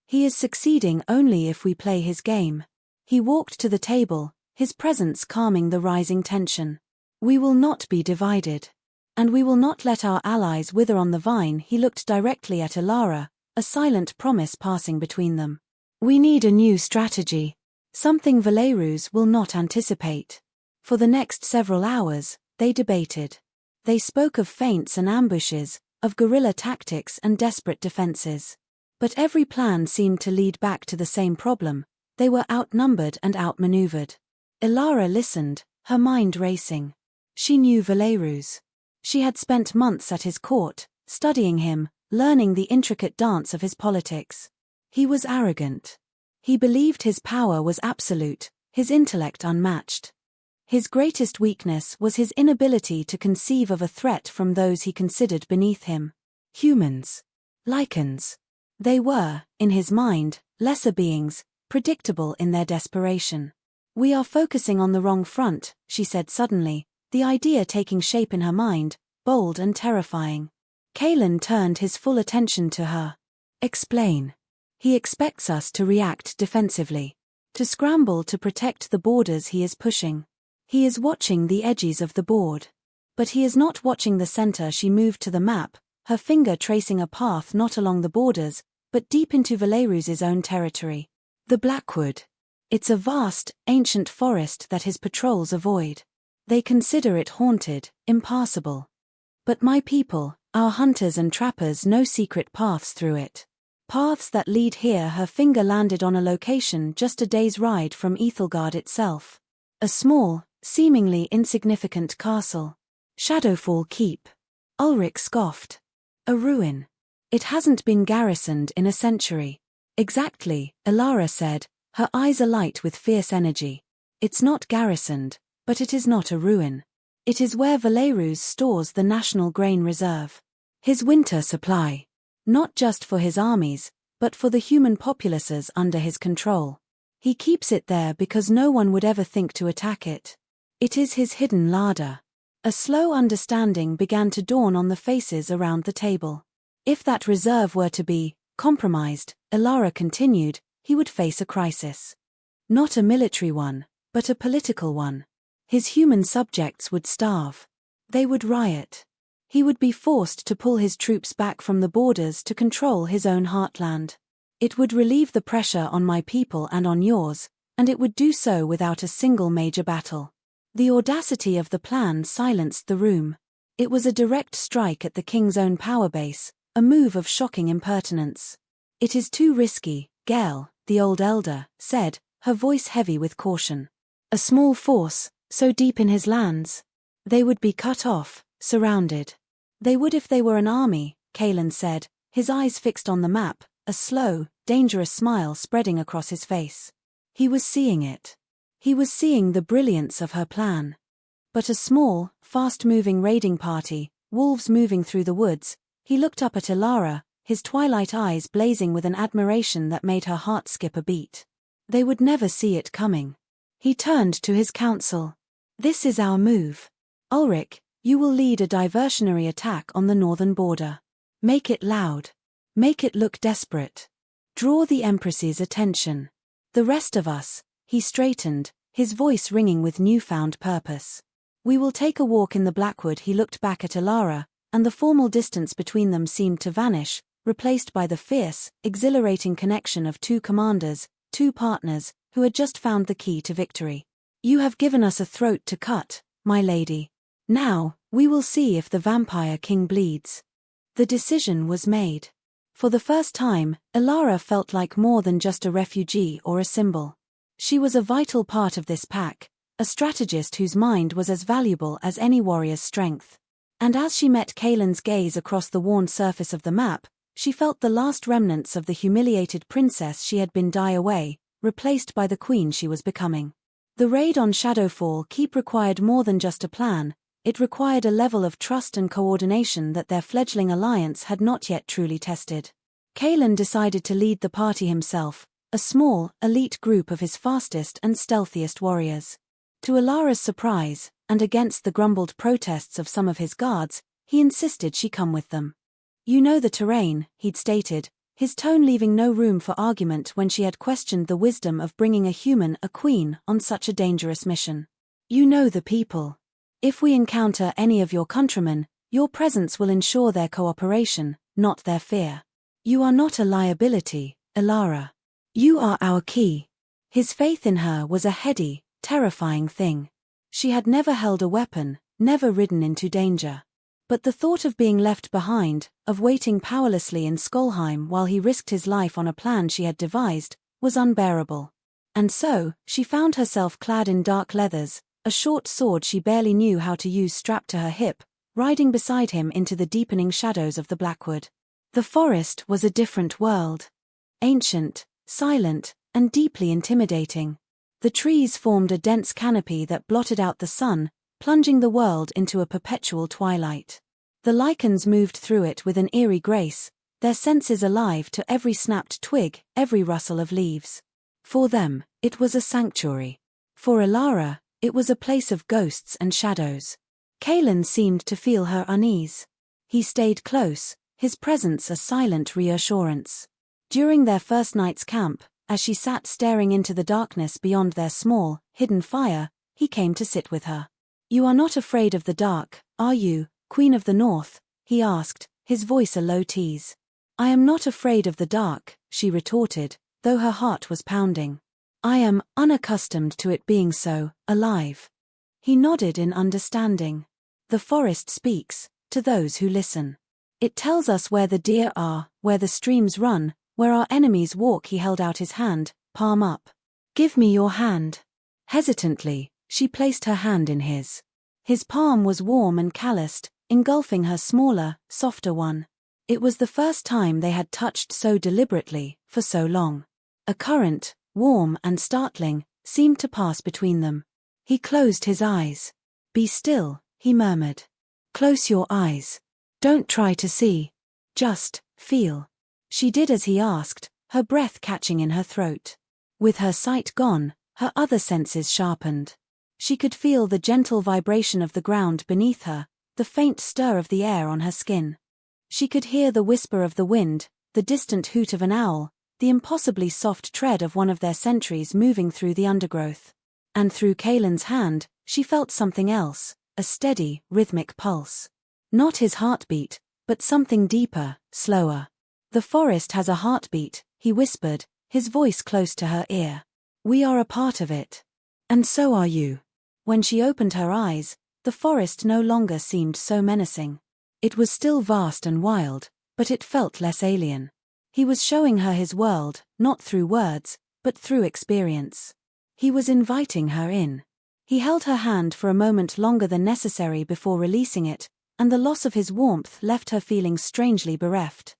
He is succeeding only if we play his game. He walked to the table, his presence calming the rising tension. We will not be divided. And we will not let our allies wither on the vine. He looked directly at Alara, a silent promise passing between them. We need a new strategy. Something Valerus will not anticipate. For the next several hours, they debated. They spoke of feints and ambushes, of guerrilla tactics and desperate defenses. But every plan seemed to lead back to the same problem: they were outnumbered and outmaneuvered. Alara listened, her mind racing. She knew Valerus. She had spent months at his court, studying him, learning the intricate dance of his politics. He was arrogant. He believed his power was absolute, his intellect unmatched. His greatest weakness was his inability to conceive of a threat from those he considered beneath him. Humans. Lycans. They were, in his mind, lesser beings, predictable in their desperation. We are focusing on the wrong front, she said suddenly, the idea taking shape in her mind, bold and terrifying. Kaelin turned his full attention to her. Explain. He expects us to react defensively. To scramble to protect the borders he is pushing. He is watching the edges of the board. But he is not watching the center. She moved to the map, her finger tracing a path not along the borders, but deep into Valerus's own territory. The Blackwood. It's a vast, ancient forest that his patrols avoid. They consider it haunted, impassable. But my people, our hunters and trappers, know secret paths through it. Paths that lead here. Her finger landed on a location just a day's ride from Ethelgard itself. A small, seemingly insignificant castle. Shadowfall Keep. Ulrich scoffed. A ruin. It hasn't been garrisoned in a century. Exactly, Alara said, her eyes alight with fierce energy. It's not garrisoned, but it is not a ruin. It is where Valerus stores the national grain reserve. His winter supply. Not just for his armies, but for the human populaces under his control. He keeps it there because no one would ever think to attack it. It is his hidden larder. A slow understanding began to dawn on the faces around the table. If that reserve were to be compromised, Elara continued, he would face a crisis. Not a military one, but a political one. His human subjects would starve. They would riot. He would be forced to pull his troops back from the borders to control his own heartland. It would relieve the pressure on my people and on yours, and it would do so without a single major battle. The audacity of the plan silenced the room. It was a direct strike at the king's own power base, a move of shocking impertinence. It is too risky, Gael, the old elder, said, her voice heavy with caution. A small force, so deep in his lands. They would be cut off, surrounded. They would if they were an army, Kaelan said, his eyes fixed on the map, a slow, dangerous smile spreading across his face. He was seeing it. He was seeing the brilliance of her plan. But a small, fast-moving raiding party, wolves moving through the woods, he looked up at Elara, his twilight eyes blazing with an admiration that made her heart skip a beat. They would never see it coming. He turned to his council. This is our move. Ulrich, you will lead a diversionary attack on the northern border. Make it loud. Make it look desperate. Draw the Empress's attention. The rest of us, he straightened, his voice ringing with newfound purpose. We will take a walk in the Blackwood. He looked back at Elara, and the formal distance between them seemed to vanish, replaced by the fierce, exhilarating connection of two commanders, two partners, who had just found the key to victory. You have given us a throat to cut, my lady. Now, we will see if the vampire king bleeds. The decision was made. For the first time, Elara felt like more than just a refugee or a symbol. She was a vital part of this pack, a strategist whose mind was as valuable as any warrior's strength. And as she met Kaelan's gaze across the worn surface of the map, she felt the last remnants of the humiliated princess she had been die away, replaced by the queen she was becoming. The raid on Shadowfall Keep required more than just a plan, it required a level of trust and coordination that their fledgling alliance had not yet truly tested. Kaelan decided to lead the party himself, a small, elite group of his fastest and stealthiest warriors. To Elara's surprise, and against the grumbled protests of some of his guards, he insisted she come with them. You know the terrain, he'd stated, his tone leaving no room for argument when she had questioned the wisdom of bringing a queen, on such a dangerous mission. You know the people. If we encounter any of your countrymen, your presence will ensure their cooperation, not their fear. You are not a liability, Elara. You are our key. His faith in her was a heady, terrifying thing. She had never held a weapon, never ridden into danger. But the thought of being left behind, of waiting powerlessly in Skolheim while he risked his life on a plan she had devised, was unbearable. And so, she found herself clad in dark leathers, a short sword she barely knew how to use strapped to her hip, riding beside him into the deepening shadows of the Blackwood. The forest was a different world. Ancient, silent, and deeply intimidating. The trees formed a dense canopy that blotted out the sun, plunging the world into a perpetual twilight. The lichens moved through it with an eerie grace, their senses alive to every snapped twig, every rustle of leaves. For them, it was a sanctuary. For Elara, it was a place of ghosts and shadows. Kaelan seemed to feel her unease. He stayed close, his presence a silent reassurance. During their first night's camp, as she sat staring into the darkness beyond their small, hidden fire, he came to sit with her. You are not afraid of the dark, are you, Queen of the North? He asked, his voice a low tease. I am not afraid of the dark, she retorted, though her heart was pounding. I am unaccustomed to it being so, alive. He nodded in understanding. The forest speaks, to those who listen. It tells us where the deer are, where the streams run, where our enemies walk. He held out his hand, palm up. Give me your hand. Hesitantly, she placed her hand in his. His palm was warm and calloused, engulfing her smaller, softer one. It was the first time they had touched so deliberately, for so long. A current, warm and startling, seemed to pass between them. He closed his eyes. "Be still," he murmured. "Close your eyes. Don't try to see. Just feel." She did as he asked, her breath catching in her throat. With her sight gone, her other senses sharpened. She could feel the gentle vibration of the ground beneath her, the faint stir of the air on her skin. She could hear the whisper of the wind, the distant hoot of an owl, the impossibly soft tread of one of their sentries moving through the undergrowth. And through Kalen's hand, she felt something else, a steady, rhythmic pulse. Not his heartbeat, but something deeper, slower. "The forest has a heartbeat," he whispered, his voice close to her ear. "We are a part of it. And so are you." When she opened her eyes, the forest no longer seemed so menacing. It was still vast and wild, but it felt less alien. He was showing her his world, not through words, but through experience. He was inviting her in. He held her hand for a moment longer than necessary before releasing it, and the loss of his warmth left her feeling strangely bereft.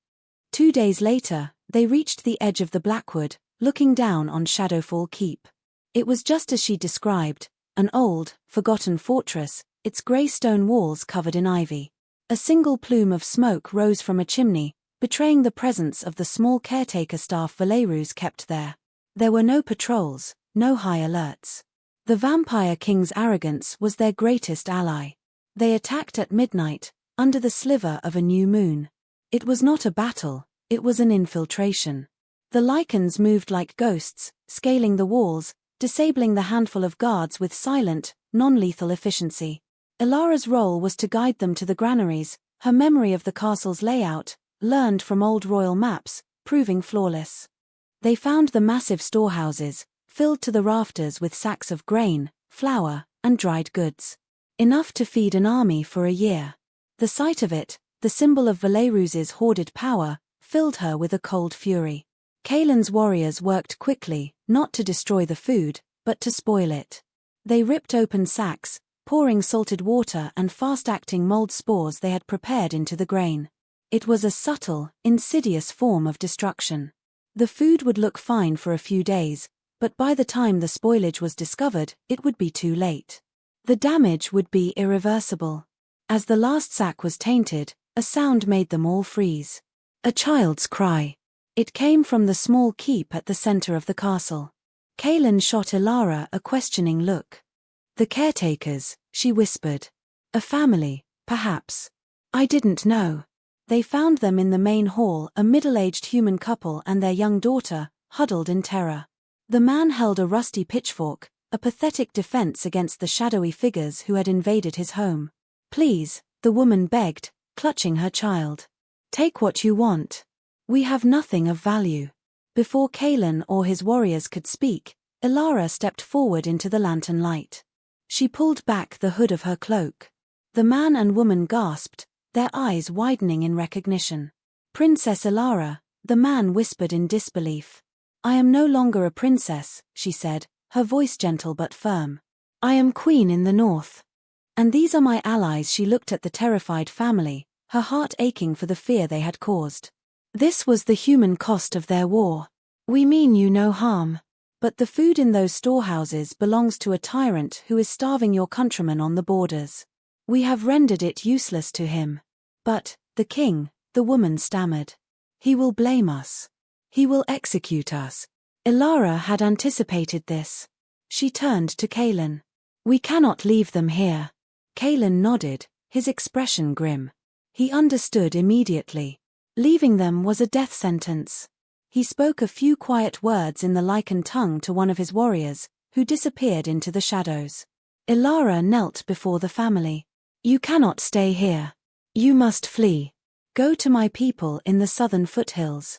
2 days later, they reached the edge of the Blackwood, looking down on Shadowfall Keep. It was just as she described, an old, forgotten fortress, its grey stone walls covered in ivy. A single plume of smoke rose from a chimney, betraying the presence of the small caretaker staff Valerus kept there. There were no patrols, no high alerts. The Vampire King's arrogance was their greatest ally. They attacked at midnight, under the sliver of a new moon. It was not a battle, it was an infiltration. The Lycans moved like ghosts, scaling the walls, disabling the handful of guards with silent, non-lethal efficiency. Ilara's role was to guide them to the granaries, her memory of the castle's layout, learned from old royal maps, proving flawless. They found the massive storehouses, filled to the rafters with sacks of grain, flour, and dried goods. Enough to feed an army for a year. The sight of it, the symbol of Valerus's hoarded power, filled her with a cold fury. Kalen's warriors worked quickly, not to destroy the food, but to spoil it. They ripped open sacks, pouring salted water and fast-acting mold spores they had prepared into the grain. It was a subtle, insidious form of destruction. The food would look fine for a few days, but by the time the spoilage was discovered, it would be too late. The damage would be irreversible. As the last sack was tainted, a sound made them all freeze. A child's cry. It came from the small keep at the center of the castle. Kalen shot Ilara a questioning look. "The caretakers," she whispered. "A family, perhaps. I didn't know." They found them in the main hall, a middle-aged human couple and their young daughter, huddled in terror. The man held a rusty pitchfork, a pathetic defense against the shadowy figures who had invaded his home. "Please," the woman begged, clutching her child. "Take what you want. We have nothing of value." Before Kalen or his warriors could speak, Ilara stepped forward into the lantern light. She pulled back the hood of her cloak. The man and woman gasped, their eyes widening in recognition. "Princess Ilara," the man whispered in disbelief. "I am no longer a princess," she said, her voice gentle but firm. "I am queen in the north. And these are my allies." She looked at the terrified family, her heart aching for the fear they had caused. "This was the human cost of their war. We mean you no harm. But the food in those storehouses belongs to a tyrant who is starving your countrymen on the borders. We have rendered it useless to him. But, the king," the woman stammered. "He will blame us. He will execute us." Ilara had anticipated this. She turned to Kalen. "We cannot leave them here." Kalen nodded, his expression grim. He understood immediately. Leaving them was a death sentence. He spoke a few quiet words in the Lycan tongue to one of his warriors, who disappeared into the shadows. Ilara knelt before the family. "You cannot stay here. You must flee. Go to my people in the southern foothills.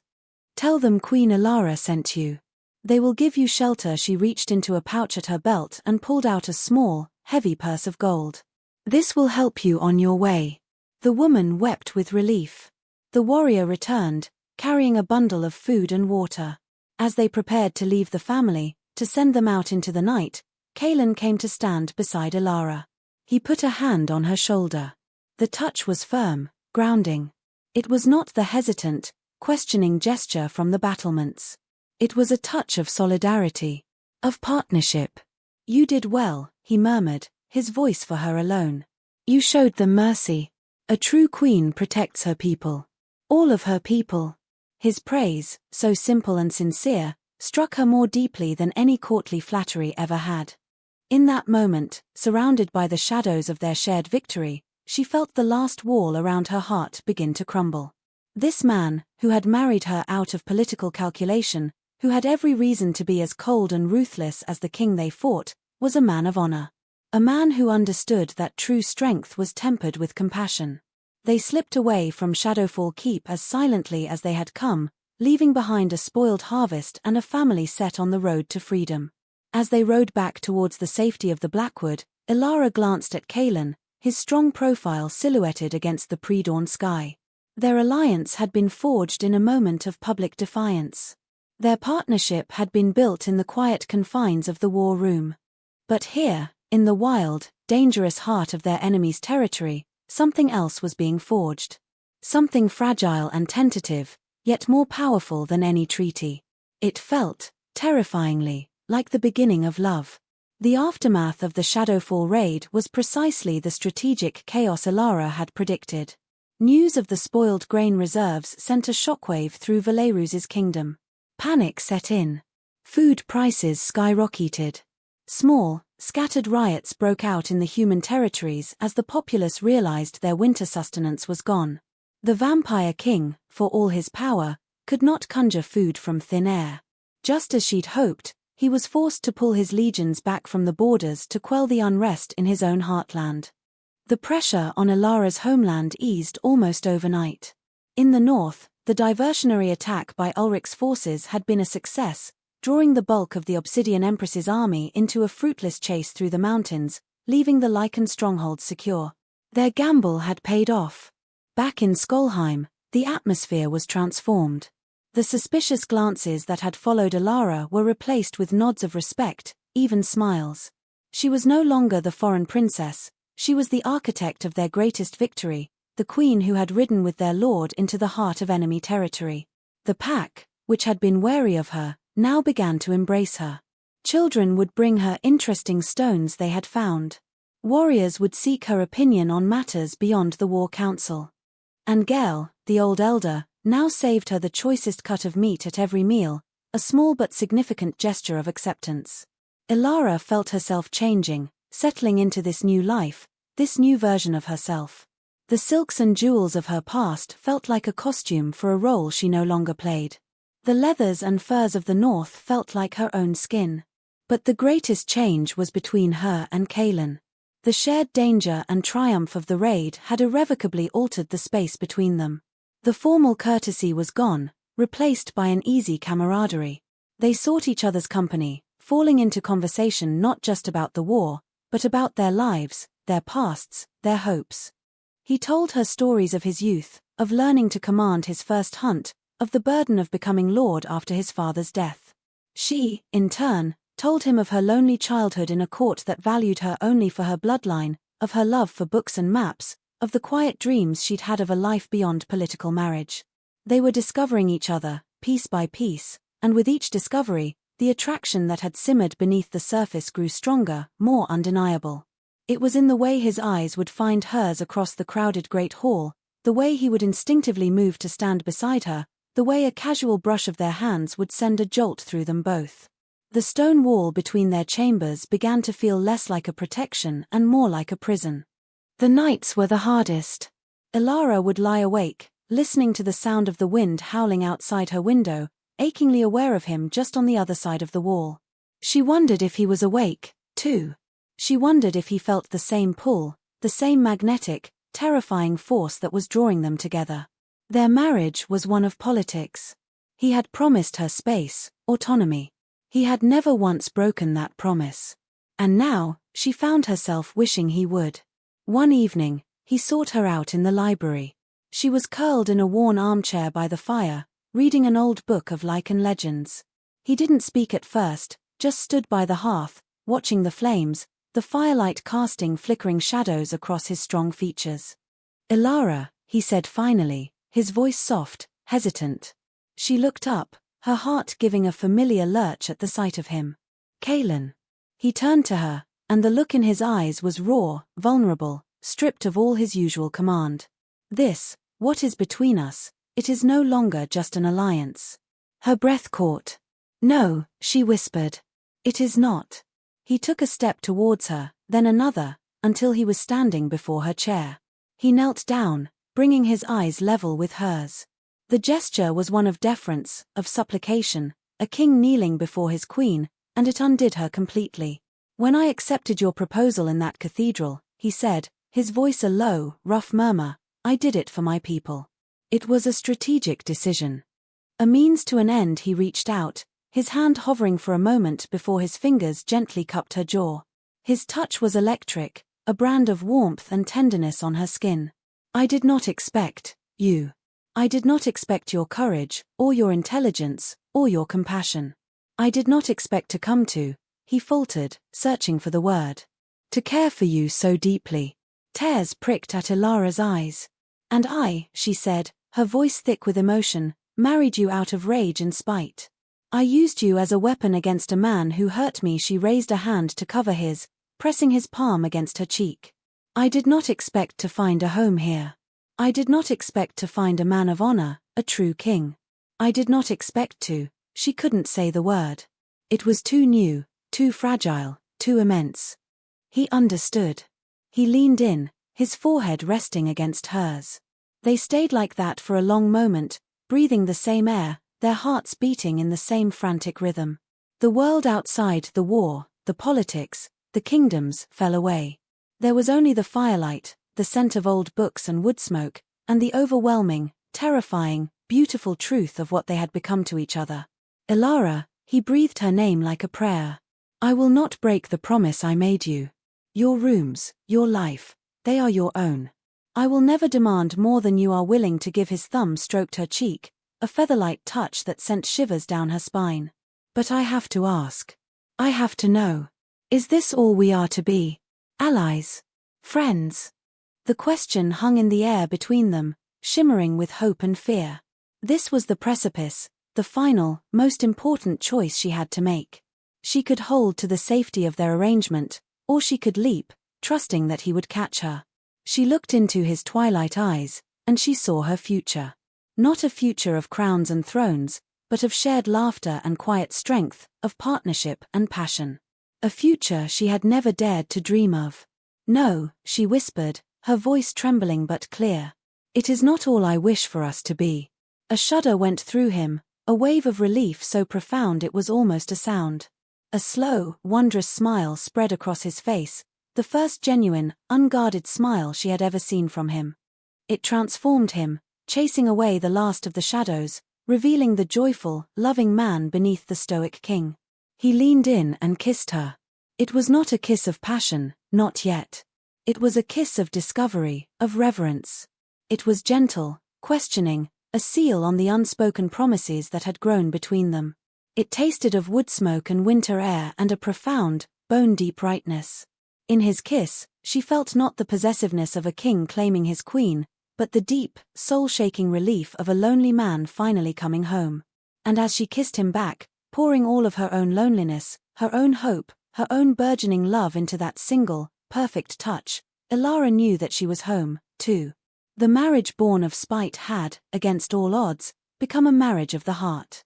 Tell them Queen Ilara sent you. They will give you shelter." She reached into a pouch at her belt and pulled out a small, heavy purse of gold. "This will help you on your way." The woman wept with relief. The warrior returned, carrying a bundle of food and water. As they prepared to leave the family, to send them out into the night, Kalen came to stand beside Ilara. He put a hand on her shoulder. The touch was firm, grounding. It was not the hesitant, questioning gesture from the battlements. It was a touch of solidarity. Of partnership. You did well, he murmured, his voice for her alone. You showed them mercy. A true queen protects her people. All of her people. His praise, so simple and sincere, struck her more deeply than any courtly flattery ever had. In that moment, surrounded by the shadows of their shared victory, she felt the last wall around her heart begin to crumble. This man, who had married her out of political calculation, who had every reason to be as cold and ruthless as the king they fought, was a man of honor. A man who understood that true strength was tempered with compassion. They slipped away from Shadowfall Keep as silently as they had come, leaving behind a spoiled harvest and a family set on the road to freedom. As they rode back towards the safety of the Blackwood, Ilara glanced at Kaelan, his strong profile silhouetted against the pre-dawn sky. Their alliance had been forged in a moment of public defiance. Their partnership had been built in the quiet confines of the war room. But here, in the wild, dangerous heart of their enemy's territory, something else was being forged. Something fragile and tentative, yet more powerful than any treaty. It felt, terrifyingly, like the beginning of love. The aftermath of the Shadowfall raid was precisely the strategic chaos Ilara had predicted. News of the spoiled grain reserves sent a shockwave through Valerus's kingdom. Panic set in. Food prices skyrocketed. Small, scattered riots broke out in the human territories as the populace realized their winter sustenance was gone. The vampire king, for all his power, could not conjure food from thin air. Just as she'd hoped, he was forced to pull his legions back from the borders to quell the unrest in his own heartland. The pressure on Ilara's homeland eased almost overnight. In the north, the diversionary attack by Ulrich's forces had been a success, drawing the bulk of the Obsidian Empress's army into a fruitless chase through the mountains, leaving the Lycan strongholds secure. Their gamble had paid off. Back in Skolheim, the atmosphere was transformed. The suspicious glances that had followed Ilara were replaced with nods of respect, even smiles. She was no longer the foreign princess, she was the architect of their greatest victory, the queen who had ridden with their lord into the heart of enemy territory. The pack, which had been wary of her, now began to embrace her. Children would bring her interesting stones they had found. Warriors would seek her opinion on matters beyond the war council. And Gael, the old elder, now saved her the choicest cut of meat at every meal, a small but significant gesture of acceptance. Ilara felt herself changing, settling into this new life, this new version of herself. The silks and jewels of her past felt like a costume for a role she no longer played. The leathers and furs of the north felt like her own skin. But the greatest change was between her and Kaelan. The shared danger and triumph of the raid had irrevocably altered the space between them. The formal courtesy was gone, replaced by an easy camaraderie. They sought each other's company, falling into conversation not just about the war, but about their lives, their pasts, their hopes. He told her stories of his youth, of learning to command his first hunt, of the burden of becoming lord after his father's death. She, in turn, told him of her lonely childhood in a court that valued her only for her bloodline, of her love for books and maps, of the quiet dreams she'd had of a life beyond political marriage. They were discovering each other, piece by piece, and with each discovery, the attraction that had simmered beneath the surface grew stronger, more undeniable. It was in the way his eyes would find hers across the crowded great hall, the way he would instinctively move to stand beside her, the way a casual brush of their hands would send a jolt through them both. The stone wall between their chambers began to feel less like a protection and more like a prison. The nights were the hardest. Ilara would lie awake, listening to the sound of the wind howling outside her window, achingly aware of him just on the other side of the wall. She wondered if he was awake, too. She wondered if he felt the same pull, the same magnetic, terrifying force that was drawing them together. Their marriage was one of politics. He had promised her space, autonomy. He had never once broken that promise. And now, she found herself wishing he would. One evening, he sought her out in the library. She was curled in a worn armchair by the fire, reading an old book of Lycan legends. He didn't speak at first, just stood by the hearth, watching the flames, the firelight casting flickering shadows across his strong features. "Ilara," he said finally, his voice soft, hesitant. She looked up, her heart giving a familiar lurch at the sight of him. Kaelin. He turned to her, and the look in his eyes was raw, vulnerable, stripped of all his usual command. What is between us, it is no longer just an alliance. Her breath caught. No, she whispered. It is not. He took a step towards her, then another, until he was standing before her chair. He knelt down, bringing his eyes level with hers. The gesture was one of deference, of supplication, a king kneeling before his queen, and it undid her completely. When I accepted your proposal in that cathedral, he said, his voice a low, rough murmur, I did it for my people. It was a strategic decision. A means to an end. He reached out, his hand hovering for a moment before his fingers gently cupped her jaw. His touch was electric, a brand of warmth and tenderness on her skin. I did not expect you. I did not expect your courage, or your intelligence, or your compassion. I did not expect to come to, he faltered, searching for the word. To care for you so deeply. Tears pricked at Ilara's eyes. And I, she said, her voice thick with emotion, married you out of rage and spite. I used you as a weapon against a man who hurt me. She raised a hand to cover his, pressing his palm against her cheek. I did not expect to find a home here. I did not expect to find a man of honor, a true king. I did not expect to. She couldn't say the word. It was too new, too fragile, too immense. He understood. He leaned in, his forehead resting against hers. They stayed like that for a long moment, breathing the same air, their hearts beating in the same frantic rhythm. The world outside, the war, the politics, the kingdoms, fell away. There was only the firelight, the scent of old books and wood smoke, and the overwhelming, terrifying, beautiful truth of what they had become to each other. Ilara, he breathed her name like a prayer. I will not break the promise I made you. Your rooms, your life, they are your own. I will never demand more than you are willing to give. His thumb stroked her cheek, a feather-light touch that sent shivers down her spine. But I have to ask. I have to know. Is this all we are to be? Allies? Friends? The question hung in the air between them, shimmering with hope and fear. This was the precipice, the final, most important choice she had to make. She could hold to the safety of their arrangement, or she could leap, trusting that he would catch her. She looked into his twilight eyes, and she saw her future. Not a future of crowns and thrones, but of shared laughter and quiet strength, of partnership and passion. A future she had never dared to dream of. No, she whispered, her voice trembling but clear. It is not all I wish for us to be. A shudder went through him, a wave of relief so profound it was almost a sound. A slow, wondrous smile spread across his face, the first genuine, unguarded smile she had ever seen from him. It transformed him, chasing away the last of the shadows, revealing the joyful, loving man beneath the stoic king. He leaned in and kissed her. It was not a kiss of passion, not yet. It was a kiss of discovery, of reverence. It was gentle, questioning, a seal on the unspoken promises that had grown between them. It tasted of wood smoke and winter air and a profound, bone-deep rightness. In his kiss, she felt not the possessiveness of a king claiming his queen, but the deep, soul-shaking relief of a lonely man finally coming home. And as she kissed him back, pouring all of her own loneliness, her own hope, her own burgeoning love into that single, perfect touch, Ilara knew that she was home, too. The marriage born of spite had, against all odds, become a marriage of the heart.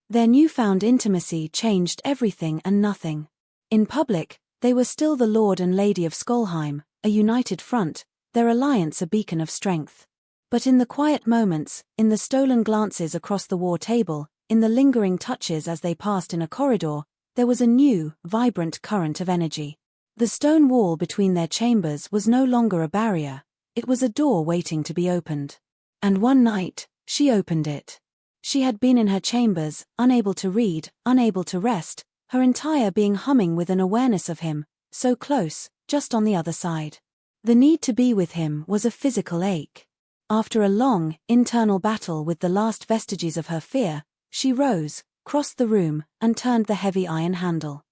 Their newfound intimacy changed everything and nothing. In public, they were still the Lord and Lady of Skolheim, a united front, their alliance a beacon of strength. But in the quiet moments, in the stolen glances across the war table, in the lingering touches as they passed in a corridor, there was a new, vibrant current of energy. The stone wall between their chambers was no longer a barrier, it was a door waiting to be opened. And one night, she opened it. She had been in her chambers, unable to read, unable to rest, her entire being humming with an awareness of him, so close, just on the other side. The need to be with him was a physical ache. After a long, internal battle with the last vestiges of her fear, she rose, crossed the room, and turned the heavy iron handle.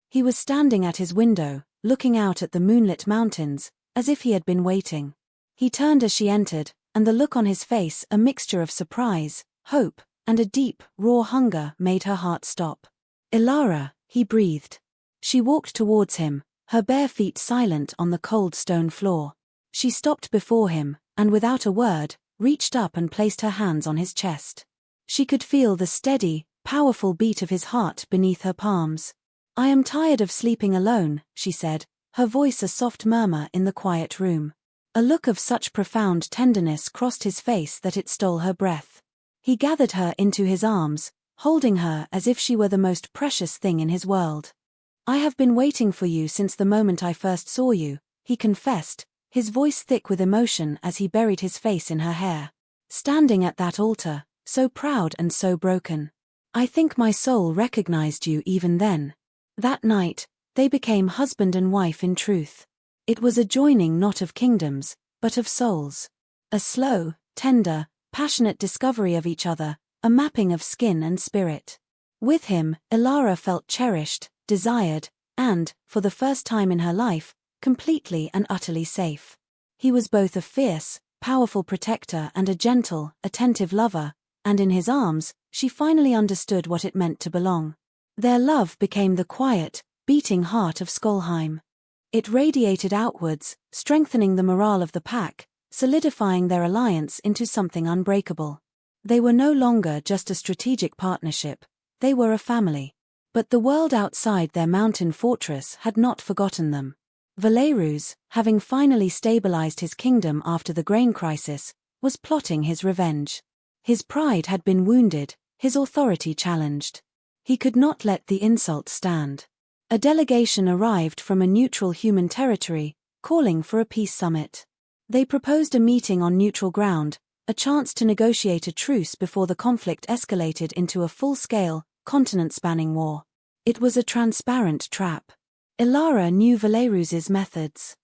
He was standing at his window, looking out at the moonlit mountains, as if he had been waiting. He turned as she entered, and the look on his face, a mixture of surprise, hope, and a deep, raw hunger, made her heart stop. Ilara, he breathed. She walked towards him, her bare feet silent on the cold stone floor. She stopped before him, and without a word, reached up and placed her hands on his chest. She could feel the steady, powerful beat of his heart beneath her palms. "I am tired of sleeping alone," she said, her voice a soft murmur in the quiet room. A look of such profound tenderness crossed his face that it stole her breath. He gathered her into his arms, holding her as if she were the most precious thing in his world. "I have been waiting for you since the moment I first saw you," he confessed, his voice thick with emotion as he buried his face in her hair. "Standing at that altar, so proud and so broken. I think my soul recognized you even then." That night, they became husband and wife in truth. It was a joining not of kingdoms, but of souls. A slow, tender, passionate discovery of each other, a mapping of skin and spirit. With him, Ilara felt cherished, desired, and, for the first time in her life, completely and utterly safe. He was both a fierce, powerful protector and a gentle, attentive lover, and in his arms, she finally understood what it meant to belong. Their love became the quiet, beating heart of Skolheim. It radiated outwards, strengthening the morale of the pack, solidifying their alliance into something unbreakable. They were no longer just a strategic partnership, they were a family. But the world outside their mountain fortress had not forgotten them. Valerus, having finally stabilized his kingdom after the grain crisis, was plotting his revenge. His pride had been wounded, his authority challenged. He could not let the insult stand. A delegation arrived from a neutral human territory, calling for a peace summit. They proposed a meeting on neutral ground, a chance to negotiate a truce before the conflict escalated into a full-scale, continent-spanning war. It was a transparent trap. Ilara knew Valerus's methods.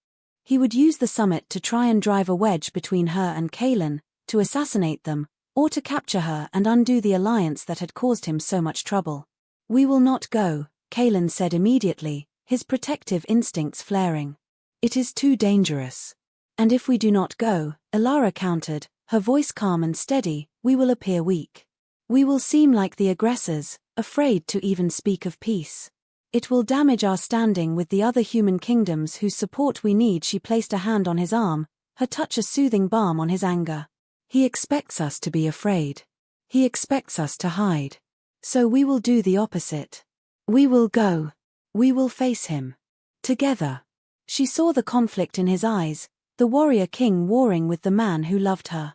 He would use the summit to try and drive a wedge between her and Kaelin, to assassinate them, or to capture her and undo the alliance that had caused him so much trouble. "We will not go," Kaelin said immediately, his protective instincts flaring. "It is too dangerous." "And if we do not go," Ilara countered, her voice calm and steady, "we will appear weak. We will seem like the aggressors, afraid to even speak of peace. It will damage our standing with the other human kingdoms whose support we need." She placed a hand on his arm, her touch a soothing balm on his anger. "He expects us to be afraid. He expects us to hide. So we will do the opposite. We will go. We will face him. Together." She saw the conflict in his eyes, the warrior king warring with the man who loved her.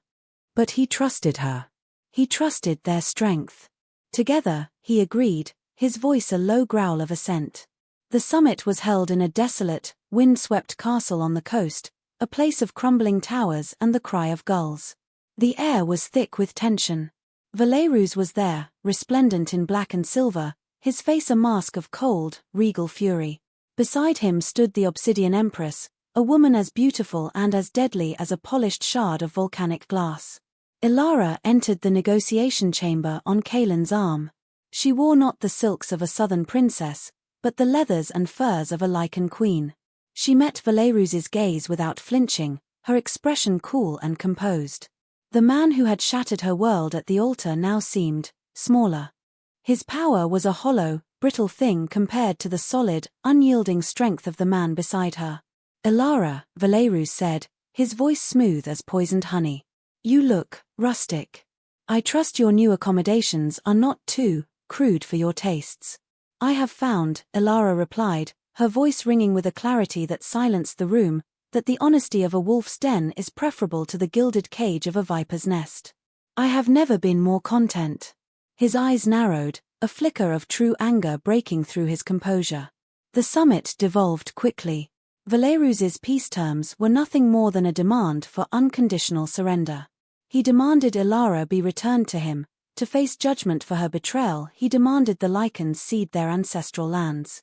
But he trusted her. He trusted their strength. Together, he agreed, his voice a low growl of assent. The summit was held in a desolate, wind-swept castle on the coast, a place of crumbling towers and the cry of gulls. The air was thick with tension. Valerus was there, resplendent in black and silver, his face a mask of cold, regal fury. Beside him stood the Obsidian Empress, a woman as beautiful and as deadly as a polished shard of volcanic glass. Ilara entered the negotiation chamber on Kaelin's arm. She wore not the silks of a southern princess, but the leathers and furs of a lichen queen. She met Valerus's gaze without flinching, her expression cool and composed. The man who had shattered her world at the altar now seemed smaller. His power was a hollow, brittle thing compared to the solid, unyielding strength of the man beside her. "Ilara," Valerus said, his voice smooth as poisoned honey. "You look rustic. I trust your new accommodations are not too crude for your tastes." "I have found," Ilara replied, her voice ringing with a clarity that silenced the room, "that the honesty of a wolf's den is preferable to the gilded cage of a viper's nest. I have never been more content." His eyes narrowed, a flicker of true anger breaking through his composure. The summit devolved quickly. Valerus's peace terms were nothing more than a demand for unconditional surrender. He demanded Ilara be returned to him. To face judgment for her betrayal, he demanded the lichens cede their ancestral lands.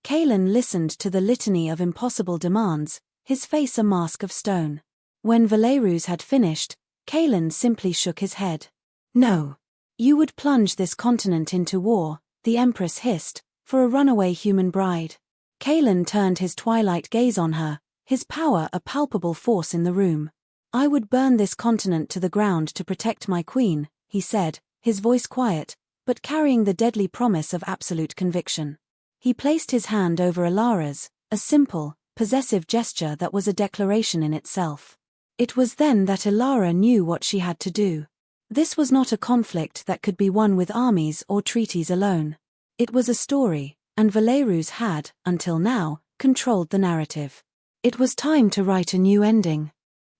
Kaelin listened to the litany of impossible demands, his face a mask of stone. When Valerus had finished, Kaelin simply shook his head. "No. You would plunge this continent into war," the Empress hissed, "for a runaway human bride." Kaelin turned his twilight gaze on her, his power a palpable force in the room. "I would burn this continent to the ground to protect my queen," he said, his voice quiet, but carrying the deadly promise of absolute conviction. He placed his hand over Alara's, a simple, possessive gesture that was a declaration in itself. It was then that Alara knew what she had to do. This was not a conflict that could be won with armies or treaties alone. It was a story, and Valerus had, until now, controlled the narrative. It was time to write a new ending.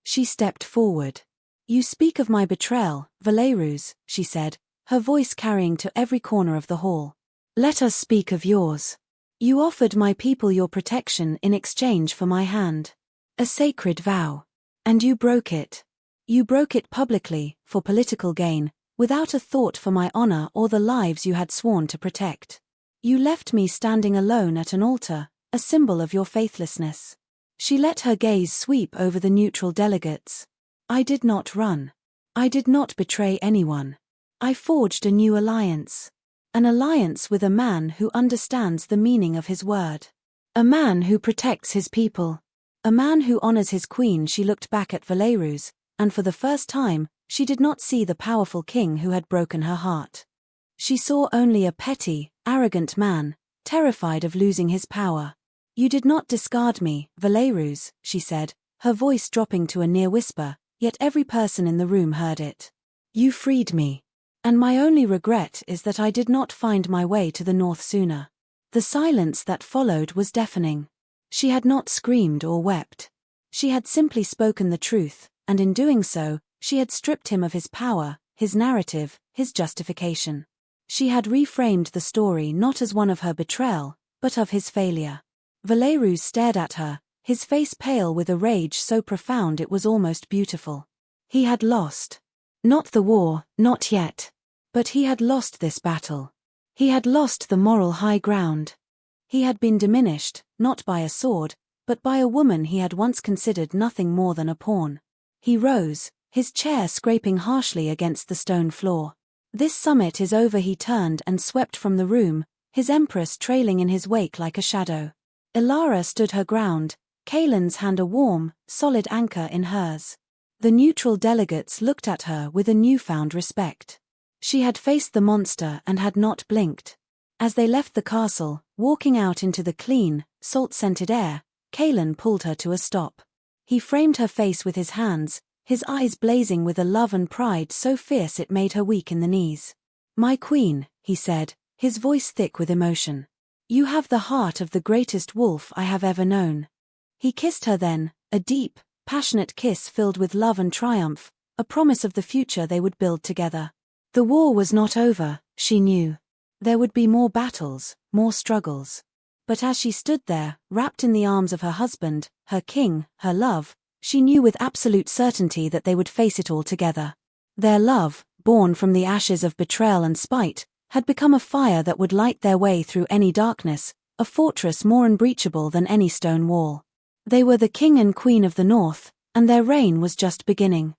She stepped forward. "You speak of my betrayal, Valerus," she said, her voice carrying to every corner of the hall. "Let us speak of yours. You offered my people your protection in exchange for my hand. A sacred vow. And you broke it. You broke it publicly, for political gain, without a thought for my honor or the lives you had sworn to protect. You left me standing alone at an altar, a symbol of your faithlessness." She let her gaze sweep over the neutral delegates. "I did not run. I did not betray anyone. I forged a new alliance. An alliance with a man who understands the meaning of his word. A man who protects his people. A man who honors his queen." She looked back at Valerus, and for the first time, she did not see the powerful king who had broken her heart. She saw only a petty, arrogant man, terrified of losing his power. "You did not discard me, Valerus," she said, her voice dropping to a near whisper, yet every person in the room heard it. "You freed me. And my only regret is that I did not find my way to the north sooner." The silence that followed was deafening. She had not screamed or wept. She had simply spoken the truth, and in doing so, she had stripped him of his power, his narrative, his justification. She had reframed the story not as one of her betrayal, but of his failure. Valerus stared at her, his face pale with a rage so profound it was almost beautiful. He had lost. Not the war, not yet. But he had lost this battle. He had lost the moral high ground. He had been diminished, not by a sword, but by a woman he had once considered nothing more than a pawn. He rose, his chair scraping harshly against the stone floor. "This summit is over." He turned and swept from the room, his empress trailing in his wake like a shadow. Alara stood her ground, Kaelin's hand a warm, solid anchor in hers. The neutral delegates looked at her with a newfound respect. She had faced the monster and had not blinked. As they left the castle, walking out into the clean, salt-scented air, Kaelin pulled her to a stop. He framed her face with his hands, his eyes blazing with a love and pride so fierce it made her weak in the knees. "My queen," he said, his voice thick with emotion. "You have the heart of the greatest wolf I have ever known." He kissed her then, a deep, passionate kiss filled with love and triumph, a promise of the future they would build together. The war was not over, she knew. There would be more battles, more struggles. But as she stood there, wrapped in the arms of her husband, her king, her love, she knew with absolute certainty that they would face it all together. Their love, born from the ashes of betrayal and spite, had become a fire that would light their way through any darkness, a fortress more unbreachable than any stone wall. They were the king and queen of the north, and their reign was just beginning.